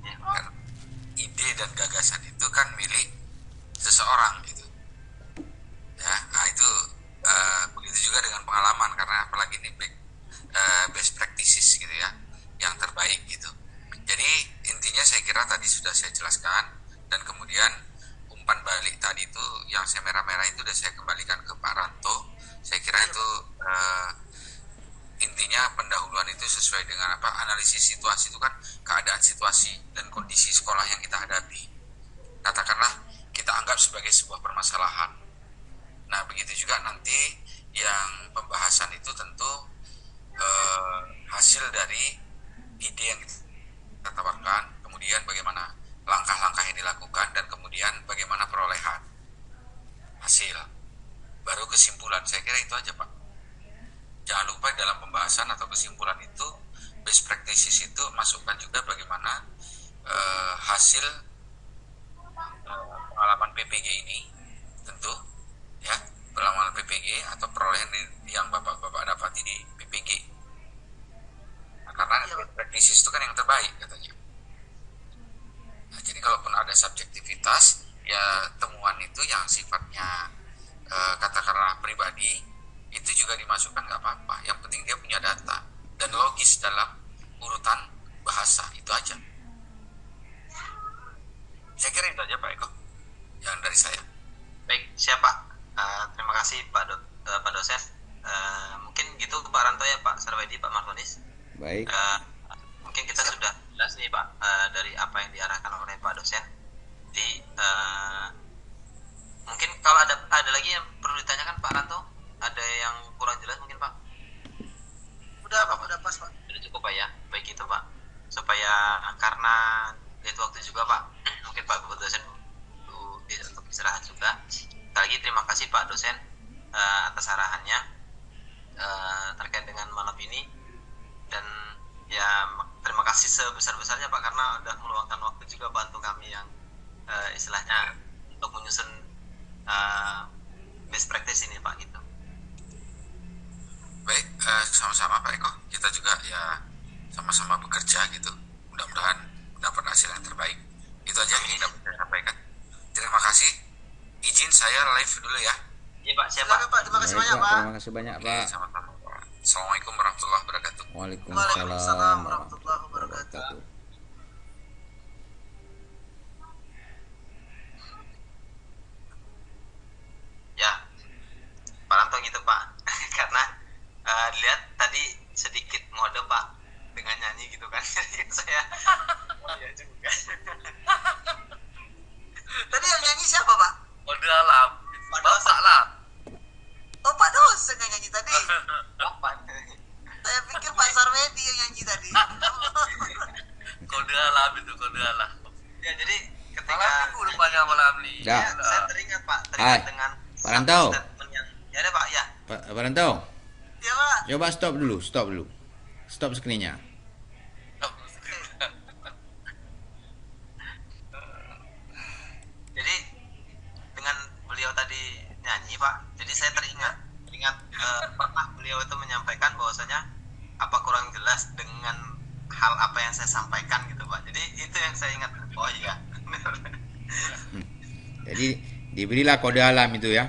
Kan ide dan gagasan itu kan milik seseorang gitu. Ya, nah itu begitu juga dengan pengalaman, karena apalagi ini best practices gitu ya, yang terbaik gitu. Jadi intinya saya kira tadi sudah saya jelaskan, dan kemudian umpan balik tadi itu yang saya merah-merah itu sudah saya kembalikan ke Pak Ranto. Saya kira itu intinya pendahuluan itu sesuai dengan analisis situasi itu kan keadaan situasi dan kondisi sekolah yang kita hadapi. Katakanlah kita anggap sebagai sebuah permasalahan. Nah begitu juga nanti yang pembahasan itu tentu hasil dari ide yang kita tawarkan, kemudian bagaimana langkah-langkah yang dilakukan, dan kemudian bagaimana perolehan hasil, baru kesimpulan. Saya kira itu aja Pak. Jangan lupa dalam pembahasan atau kesimpulan itu best practices itu masukkan juga bagaimana hasil pengalaman PPG ini, tentu ya, pengalaman PPG atau perolehan yang Bapak-Bapak dapati di PPG. Karena practices itu kan yang terbaik katanya. Nah, jadi kalaupun ada subjektivitas, ya temuan itu yang sifatnya katakanlah pribadi, itu juga dimasukkan nggak apa-apa. Yang penting dia punya data dan logis dalam urutan bahasa, itu aja. Saya kira itu aja Pak Eko, yang dari saya. Baik, siapa? Terima kasih Pak dosen. Mungkin gitu Pak Ranto ya, Pak Sarwedi, Pak Martonis. Baik. Mungkin kita sudah jelas nih Pak dari apa yang diarahkan oleh Pak dosen. Jadi mungkin kalau ada lagi yang perlu ditanyakan Pak Ranto, ada yang kurang jelas mungkin Pak? Udah Pak, udah pas Pak. Sudah cukup Pak ya. Baik itu Pak. Supaya karena lihat waktu juga Pak, mungkin Pak dosen untuk istirahat juga. Sekali lagi terima kasih Pak dosen atas arahannya terkait dengan malam ini. Dan ya terima kasih sebesar-besarnya Pak, karena udah meluangkan waktu juga bantu kami yang istilahnya untuk menyusun best practice ini Pak gitu. Baik, sama-sama Pak Eko. Kita juga ya sama-sama bekerja gitu. Mudah-mudahan dapat hasil yang terbaik. Itu aja yang dapat saya sampaikan. Terima kasih. Izin saya live dulu ya. Iya Pak, siapa? Silakan Pak, terima kasih Baik, banyak Pak. Terima kasih banyak Pak. Sama-sama Pak. Assalamualaikum warahmatullahi wabarakatuh. Waalaikumsalam warahmatullahi wabarakatuh. Ya, Pak Ranto gitu Pak. Karena lihat tadi sedikit ngode Pak dengan nyanyi gitu kan. Jadi saya oh iya juga. Tadi yang nyanyi siapa, Pak? Kode alam. Bapak lah. Oh, Pak dosen yang nyanyi tadi. Kapan? Saya pikir Pak Sarwedi yang nyanyi tadi. Kode alam itu kode alam. Ya, jadi Malam ketika minggu rupanya malam nih. Ya. saya teringat Pak, Hai, dengan Pak Ranto. statement yang ya ada Pak ya. Pak Ranto, Ya, Pak. coba stop dulu. Stop screen-nya. Jadi dengan beliau tadi nyanyi Pak, jadi saya teringat pernah beliau itu menyampaikan bahwasanya apa kurang jelas dengan hal apa yang saya sampaikan gitu Pak. Jadi itu yang saya ingat. Oh iya. Jadi diberilah kode alam itu ya.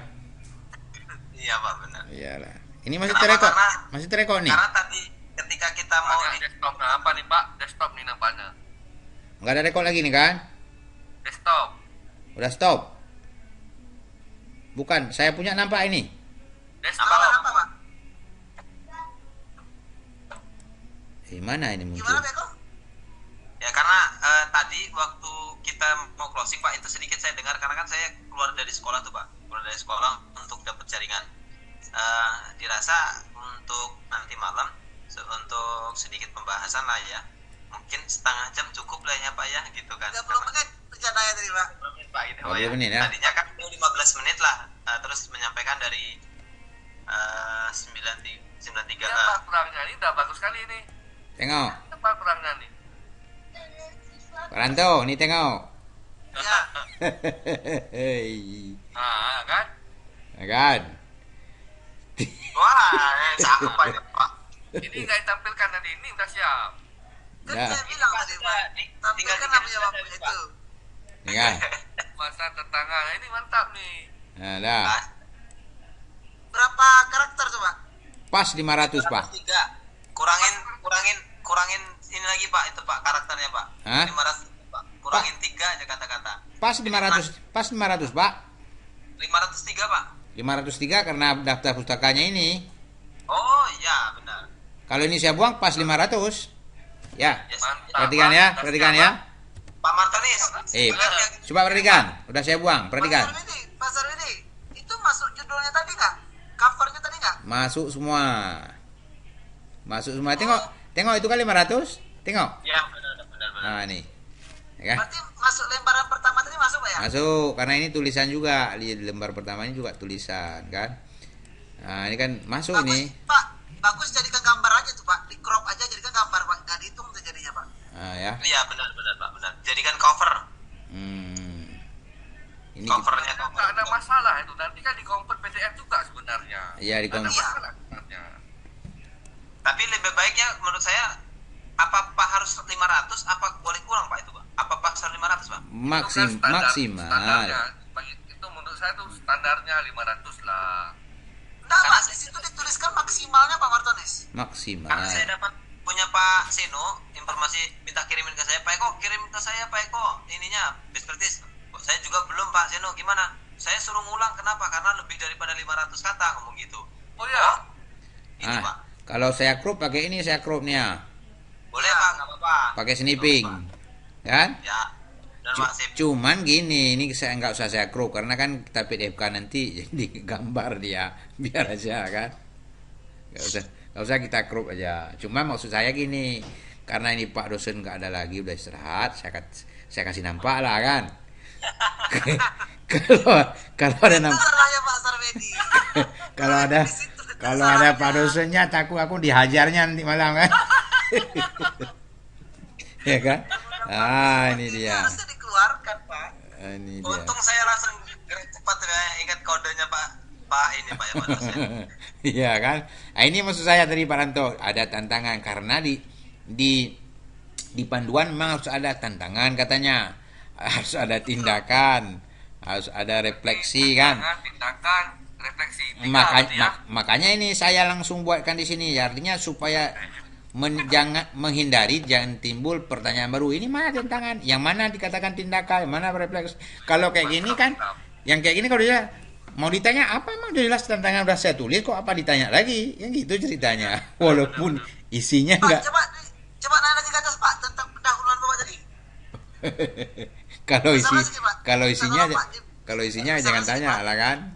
Iya Pak, benar. Iyalah. Ini masih Kenapa? terekod. Karena- Masih terekod nih. Karena tadi ketika kita mau Banyak desktop nah apa nih Pak? Desktop nih nampaknya. Enggak ada rekod lagi nih kan? Desktop. Udah stop. Bukan, saya punya nampak ini. Desktop. Apa, Pak? Mana ini muncul? Gimana, Beko? ya karena tadi waktu kita mau closing Pak, itu sedikit saya dengar karena kan saya keluar dari sekolah tuh Pak, keluar dari sekolah untuk dapat jaringan. Dirasa untuk nanti malam untuk sedikit pembahasan lah ya, mungkin setengah jam cukup lah ya Pak ya, gitu kan. 30 menit rencananya tadi, Pak. 30 menit Pak, gitu, Pak, 30 menit, ya. Tadinya kan 15 menit lah, terus menyampaikan dari 93 Ini Pak kurangnya ini udah bagus sekali ini. Tengok. Apa kurangnya nih? Pak Ranto, nih tengok. Ya. Hei. Nah, kan? Ya kan? Wah, cakep Pak ini, Pak. Ini nggak ditampilkan tadi, ini udah siap. Kan Ya. saya bilang tadi, Pak. Tampilkan namanya Bapak itu. Ya kan? Masa tantangan ini mantap nih. Nah, dah. Berapa karakter coba? Pas 500, Pak. 3. Kurangin ini lagi Pak, itu Pak karakternya Pak. Hah? 500 Pak. Kurangin 3 aja kata-kata. Pas 500, Pak. 503 Pak. 503 karena daftar pustakanya ini. Oh iya benar. Kalau ini saya buang pas 500. Ya. Yes. Mantap. Perhatikan ya, Mantap, perhatikan siap, ya. Pak Martonis. Coba perhatikan. Udah saya buang, perhatikan. Pak Sarwedi, itu masuk judulnya tadi nggak? Covernya tadi nggak? Masuk semua. Tengok itu kan 500. Tengok. Ya benar. Nah, nih. Ya kan? Berarti masuk lembaran pertama tadi masuk, Pak ya? Masuk karena ini tulisan juga. Di lembar pertama ini juga tulisan kan. Nah, ini kan masuk Bagus, ini. Pak. Bagus jadikan gambar aja tuh, Pak. Di crop aja jadikan gambar, Pak. Nggak dihitung tuh jadinya, Pak. Nah, ya. Iya benar Pak, benar. Jadikan cover. Ini Covernya Nggak ada masalah itu, nanti kan di convert PDF juga sebenarnya. Iya, di Nggak ada convert. masalah sebenarnya. Tapi lebih baiknya menurut saya apa Pak harus 500 apa boleh kurang Pak itu Pak? Apa Pak harus 500 Pak? Itu kan standar- maksimal. standarnya. Itu menurut saya tuh standarnya 500 lah. Nggak, Pak. Di situ dituliskan maksimalnya, Pak Martonis. Maksimal. Karena saya dapat punya Pak Seno informasi minta kirimin ke saya, Pak Eko kirim ke saya Pak Eko ininya best practice. Kok saya juga belum Pak Seno, gimana? Saya suruh ngulang, kenapa? Karena lebih daripada 500 kata ngomong gitu. Oh ya, Itu Pak. Kalau saya crop pakai ini saya cropnya. Boleh Pak, nggak apa-apa. Pakai snipping. Kan? Ya. Dan Pak sip. Cuman gini, ini saya nggak usah saya crop karena kan kita PDF kan nanti jadi gambar dia, biar aja kan. Nggak usah kita crop aja. Cuma maksud saya gini, karena ini Pak dosen nggak ada lagi udah istirahat, saya kasih nampak lah kan. kalau ada Itu nampak, salahnya Pak Sarwedi. kalau ada Pak dosennya, takut aku dihajarnya nanti malam kan. Ya kan? Ah, ini Itu dia. harusnya dikeluarkan, Pak. Ini dia. Untung saya langsung gerak cepat ya ingat kodenya Pak ini Pak ya Pak dosen. Iya kan? Nah, ini maksud saya tadi Pak Ranto, ada tantangan karena di panduan memang harus ada tantangan katanya. Harus ada tindakan, harus ada refleksi kan. tindakan, refleksi. Makanya ini saya langsung buatkan di sini, artinya supaya jangan timbul pertanyaan baru. Ini mana tentangan? Yang mana dikatakan tindakan? Yang mana refleks? Kalau kayak gini kan, yang kayak gini kalau dia mau ditanya apa, emang udah jelas tantangan udah saya tulis, kok apa ditanya lagi? Yang gitu ceritanya. Walaupun isinya Pak, enggak. coba nanya lagi ke atas Pak tentang pendahuluan Bapak tadi. Kalau isinya jangan tanya lah kan.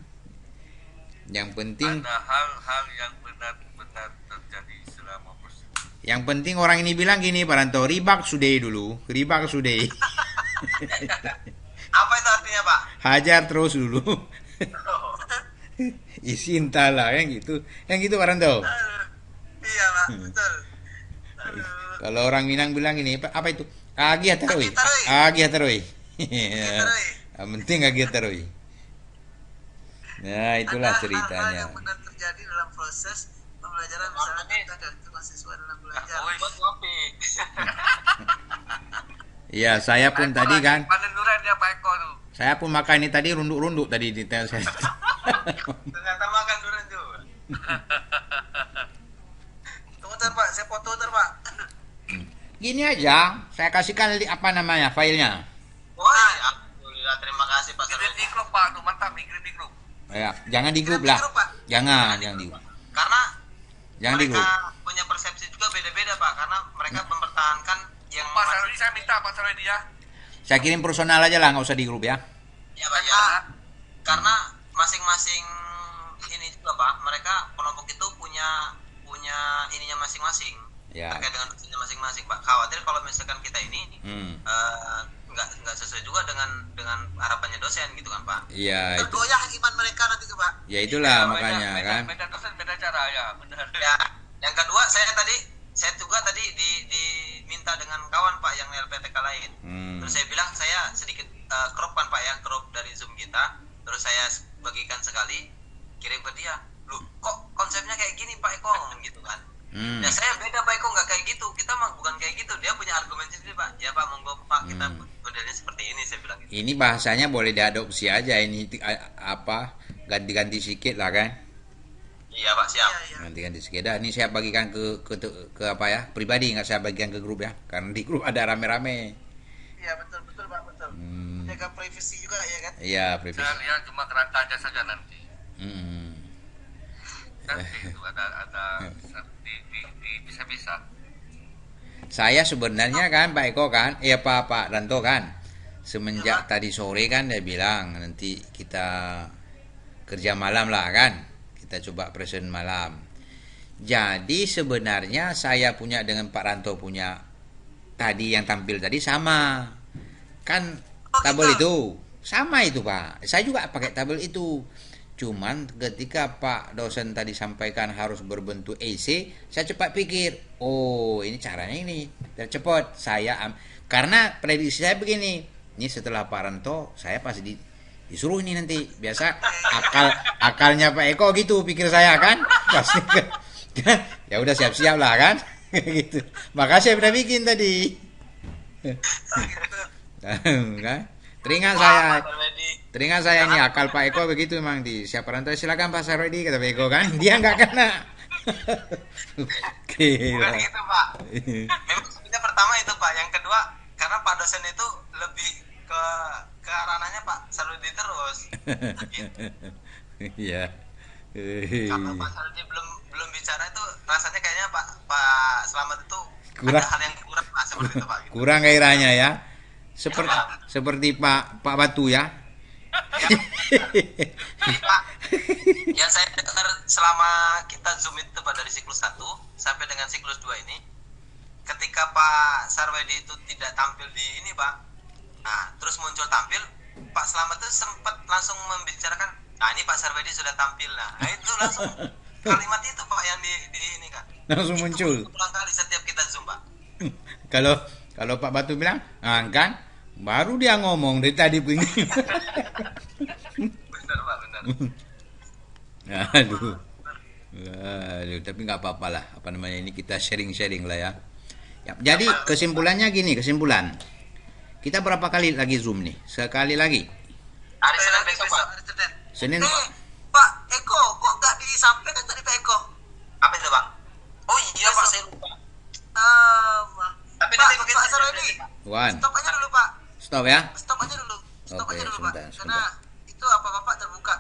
Yang penting ada hal-hal yang benar-benar terjadi selama proses. yang penting orang ini bilang gini, Pak Ranto, ribak sudah dulu, ribak sudah. Apa itu artinya, Pak? Hajar terus dulu. Isi entahlah yang gitu Pak Ranto. Iya Pak, betul. Kalau orang Minang bilang ini apa itu? Agi hataroi. Agi hataroi. Yang penting agi hataroi. Nah, itulah Ada hal-hal ceritanya. yang benar terjadi dalam proses pembelajaran, misalnya kita dan mahasiswa dalam belajar. Iya, saya pun tadi kan. Panen durian dia Pak Eko tuh. Saya pun makan ini tadi runduk-runduk tadi di tel saya. Ternyata makan durian juga. Tunggu ntar Pak, saya foto ntar Pak. Gini aja, saya kasihkan apa namanya filenya. Wah, alhamdulillah, terima kasih Pak Kirim Sarwedi. di grup Pak, tuh mantap nih, kirim di grup. Ya, jangan di grup lah. Jangan di grup. Karena Jangan di mereka grup. punya persepsi juga beda-beda Pak, karena mereka mempertahankan yang Pak Sarwedi saya minta Pak Sarwedi ya. Saya kirim personal aja lah, nggak usah di grup ya. ya Pak ya. Karena masing-masing ini juga Pak, mereka kelompok itu punya ininya masing-masing. Ya. Terkait dengan dosennya masing-masing Pak. Khawatir kalau misalkan kita ini nggak sesuai juga dengan harapannya dosen gitu kan Pak. Iya, itu. Tergoyah iman mereka nanti tuh Pak. Ya itulah makanya kan. Beda dosen, beda cara ya, benar. Ya, yang kedua saya juga tadi diminta dengan kawan Pak yang LPTK lain. Terus saya bilang saya sedikit crop kan Pak ya, crop dari Zoom kita. Terus saya bagikan sekali, kirim ke dia. Loh, kok konsepnya kayak gini Pak Eko gitu kan. Ya saya beda Pak Eko, nggak kayak gitu. Kita mah bukan kayak gitu. Dia punya argumen sendiri Pak. Ya Pak, monggo Pak, kita modelnya seperti ini, saya bilang gitu. Ini bahasanya boleh diadopsi aja ini apa ganti-ganti sedikit lah kan. Iya Pak, siap. Ganti-ganti sedikit. Dah, ini saya bagikan ke apa ya? Pribadi, nggak saya bagikan ke grup ya. Karena di grup ada rame-rame. Iya betul Pak, betul. Jaga privasi juga ya kan. Iya, privasi. Saya lihat cuma kerangka aja saja nanti. Nanti itu ada bisa-bisa. Saya sebenarnya kan Pak Eko kan, Pak Ranto kan, semenjak tadi sore kan dia bilang nanti kita kerja malam lah kan, kita coba present malam. Jadi sebenarnya saya punya dengan Pak Ranto punya tadi yang tampil tadi sama, kan tabel itu sama itu Pak. Saya juga pakai tabel itu. Cuman ketika Pak dosen tadi sampaikan harus berbentuk AC, saya cepat pikir, oh ini caranya ini, biar cepat. Karena prediksi saya begini, ini setelah Pak Ranto, saya pasti disuruh ini nanti. Biasa akalnya Pak Eko gitu, pikir saya kan, pasti ya udah siap-siap lah kan, gitu. Makasih udah bikin tadi, kan? Teringat saya ini akal Pak Eko begitu memang di siapa Ranto, silakan Pak Sarwedi kata Pak Eko kan, dia nggak kena. Bukan gitu Pak. Memang sebenarnya pertama itu Pak, yang kedua karena Pak dosen itu lebih ke ranahnya Pak Sarwedi terus. Iya. Kalau Pak Sarwedi belum bicara itu rasanya kayaknya Pak Slamet itu kurang, ada hal yang kurang Pak seperti itu Pak. Gitu. Kurang gairahnya ya. Seperti Pak Batu ya. Pak, yang saya dengar selama kita Zoom itu Pak dari siklus 1 sampai dengan siklus 2 ini, ketika Pak Sarwedi itu tidak tampil di ini Pak, nah terus muncul tampil, Pak Slamet itu sempat langsung membicarakan, nah ini Pak Sarwedi sudah tampil, nah itu langsung kalimat itu Pak yang di ini kan langsung itu muncul berulang kali setiap kita Zoom Pak. Kalau Pak Batu bilang, kan baru dia ngomong dari tadi begini. Benar Pak, benar. Aduh, tapi nggak apa-apa lah. Apa namanya ini kita sharing-sharing lah ya. Jadi kesimpulannya gini, kita berapa kali lagi Zoom nih? Sekali lagi. Hari Senin besok Pak. Hari Senin. Senin. Pak Eko disampaikan tadi Pak Eko. Apa itu Pak? Oh iya Pak, saya lupa. Tapi Pak, nanti mungkin Pak saya Sarodi, Wan, stop aja dulu Pak. stop ya. Stop aja dulu. Stop Oke, aja dulu sebentar, Pak. sebentar. Karena itu apa Bapak terbuka.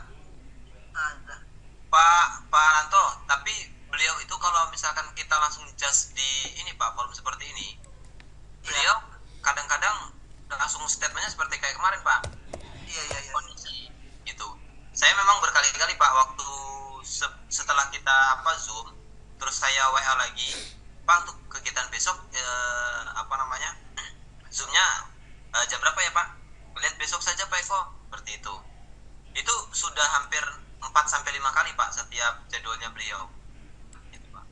Nah. Pak Ranto, tapi beliau itu kalau misalkan kita langsung just di ini Pak, forum seperti ini, beliau kadang-kadang langsung statementnya seperti kayak kemarin Pak. Iya. Kondisi gitu. Saya memang berkali-kali Pak waktu setelah kita Zoom, terus saya WA lagi, Pak untuk kegiatan besok Zoomnya jam berapa ya Pak? Lihat besok saja Pak Eko, seperti itu. Itu sudah hampir 4-5 kali Pak setiap jadwalnya beliau. Gitu, Pak.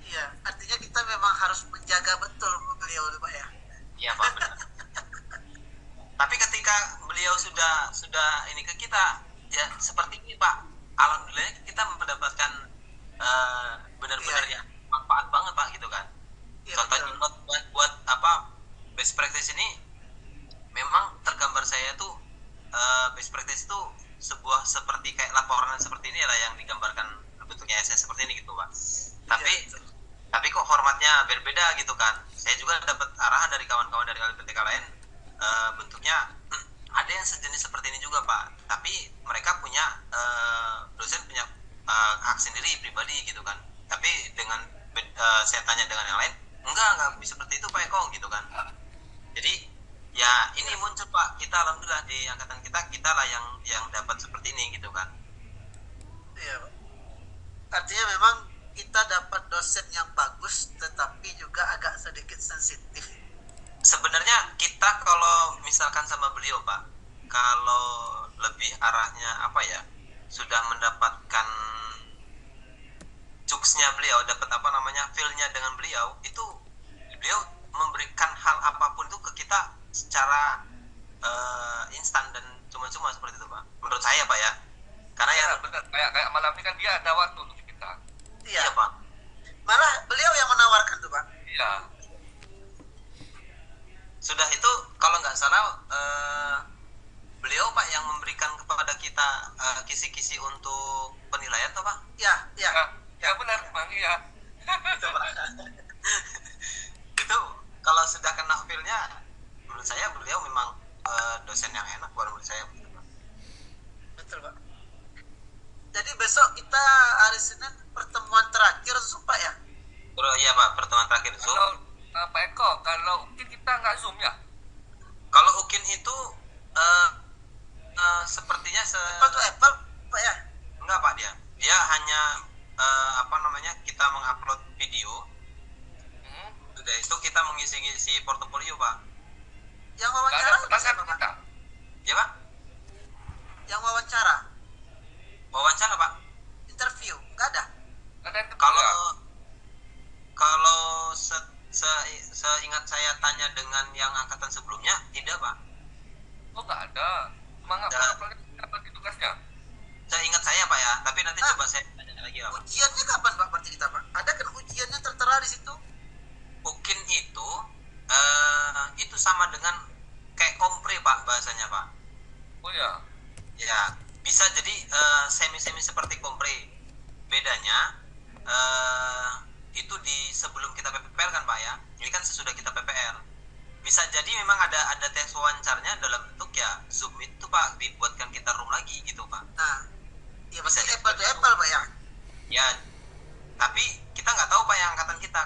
Iya, artinya kita memang harus menjaga betul beliau Pak ya. Iya Pak, benar. Tapi ketika beliau sudah ini ke kita, ya seperti ini Pak. Alhamdulillah kita mendapatkan benar-benar ya manfaat banget Pak gitu kan. Iya, Contohnya buat best practice ini memang tergambar saya tuh best practice itu sebuah seperti kayak laporan seperti ini lah yang digambarkan bentuknya SS seperti ini gitu Pak. Tapi kok formatnya berbeda gitu kan. Saya juga dapat arahan dari kawan-kawan dari LPTK lain, bentuknya ada yang sejenis seperti ini juga Pak. Tapi mereka punya dosen punya hak sendiri pribadi gitu kan. Tapi dengan saya tanya dengan yang lain, enggak bisa seperti itu Pak Eko gitu kan. Jadi ya ini muncul Pak, kita alhamdulillah di angkatan kita lah yang dapat seperti ini gitu kan. Iya Pak. Artinya memang kita dapat dosen yang bagus tetapi juga agak sedikit sensitif. Sebenarnya kita kalau misalkan sama beliau Pak, kalau lebih arahnya sudah mendapatkan jokesnya beliau, dapat feel-nya dengan beliau, itu beliau memberikan hal apapun itu ke kita secara instan dan cuma-cuma seperti itu Pak. Menurut saya Pak ya. Karena Ya benar, kayak malam ini kan dia ada waktu untuk kita. Iya. Iya Pak. Malah beliau yang menawarkan tuh Pak. Iya. Sudah itu kalau nggak salah beliau Pak yang memberikan kepada kita kisi-kisi untuk penilaian toh Pak? Ya. Ya benar Bang, iya. Itu Pak. Itu kalau sudah kena feel-nya, menurut saya beliau memang dosen yang enak menurut saya. Betul Pak. Jadi besok kita hari Senin pertemuan terakhir Zoom Pak ya? Iya Pak, pertemuan terakhir Zoom. Kalau Pak Eko, kalau mungkin kita nggak Zoom ya? Kalau UKIN itu sepertinya Apple to Apple Pak ya? enggak Pak, dia hanya kita mengupload video. Sudah itu kita mengisi-ngisi portofolio Pak. Yang Nggak wawancara ada siapa, perasaan Pak? kita. Ya Pak? Yang wawancara, Wawancara Pak. interview, nggak ada. Ada yang kedua. Kalau seingat saya tanya dengan yang angkatan sebelumnya, tidak Pak. Oh nggak ada. Cuma nggak Ada. pernah bagi tugasnya. Saya ingat saya Pak ya, tapi nanti Ah. coba saya tanya lagi Pak. Ujiannya kapan Pak berarti kita Pak? Ada kan ujiannya tertera di situ? UKIN itu sama dengan kayak kompre Pak bahasanya Pak. Oh ya. Ya, bisa jadi semi-semi seperti kompre. Bedanya itu di sebelum kita PPL kan Pak ya. Ini kan sesudah kita PPL. Bisa jadi memang ada tes wawancaranya dalam bentuk ya Zoom itu Pak, dibuatkan kita room lagi gitu Pak. Nah, ya Bisa pasti jadi Apple to seperti Apple Pak ya? Ya, tapi kita nggak tahu Pak yang angkatan kita.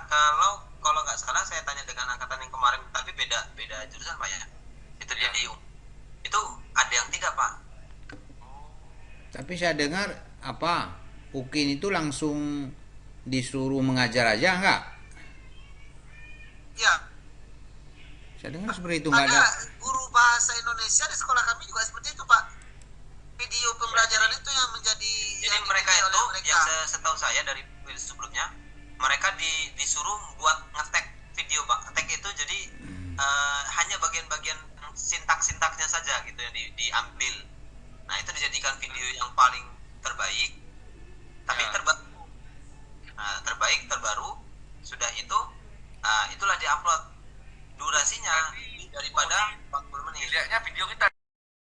Kalau nggak salah saya tanya dengan angkatan yang kemarin, tapi beda jurusan Pak ya. Itu dia di itu ada yang tidak Pak. Tapi saya dengar UKIN itu langsung disuruh mengajar aja enggak? Ya. Saya dengar seperti itu, nggak Ada ada. guru bahasa Indonesia di sekolah kami juga seperti itu Pak. Video pembelajaran itu yang menjadi Jadi yang mereka dipilih itu oleh mereka. yang setahu saya dari sebelumnya, mereka disuruh buat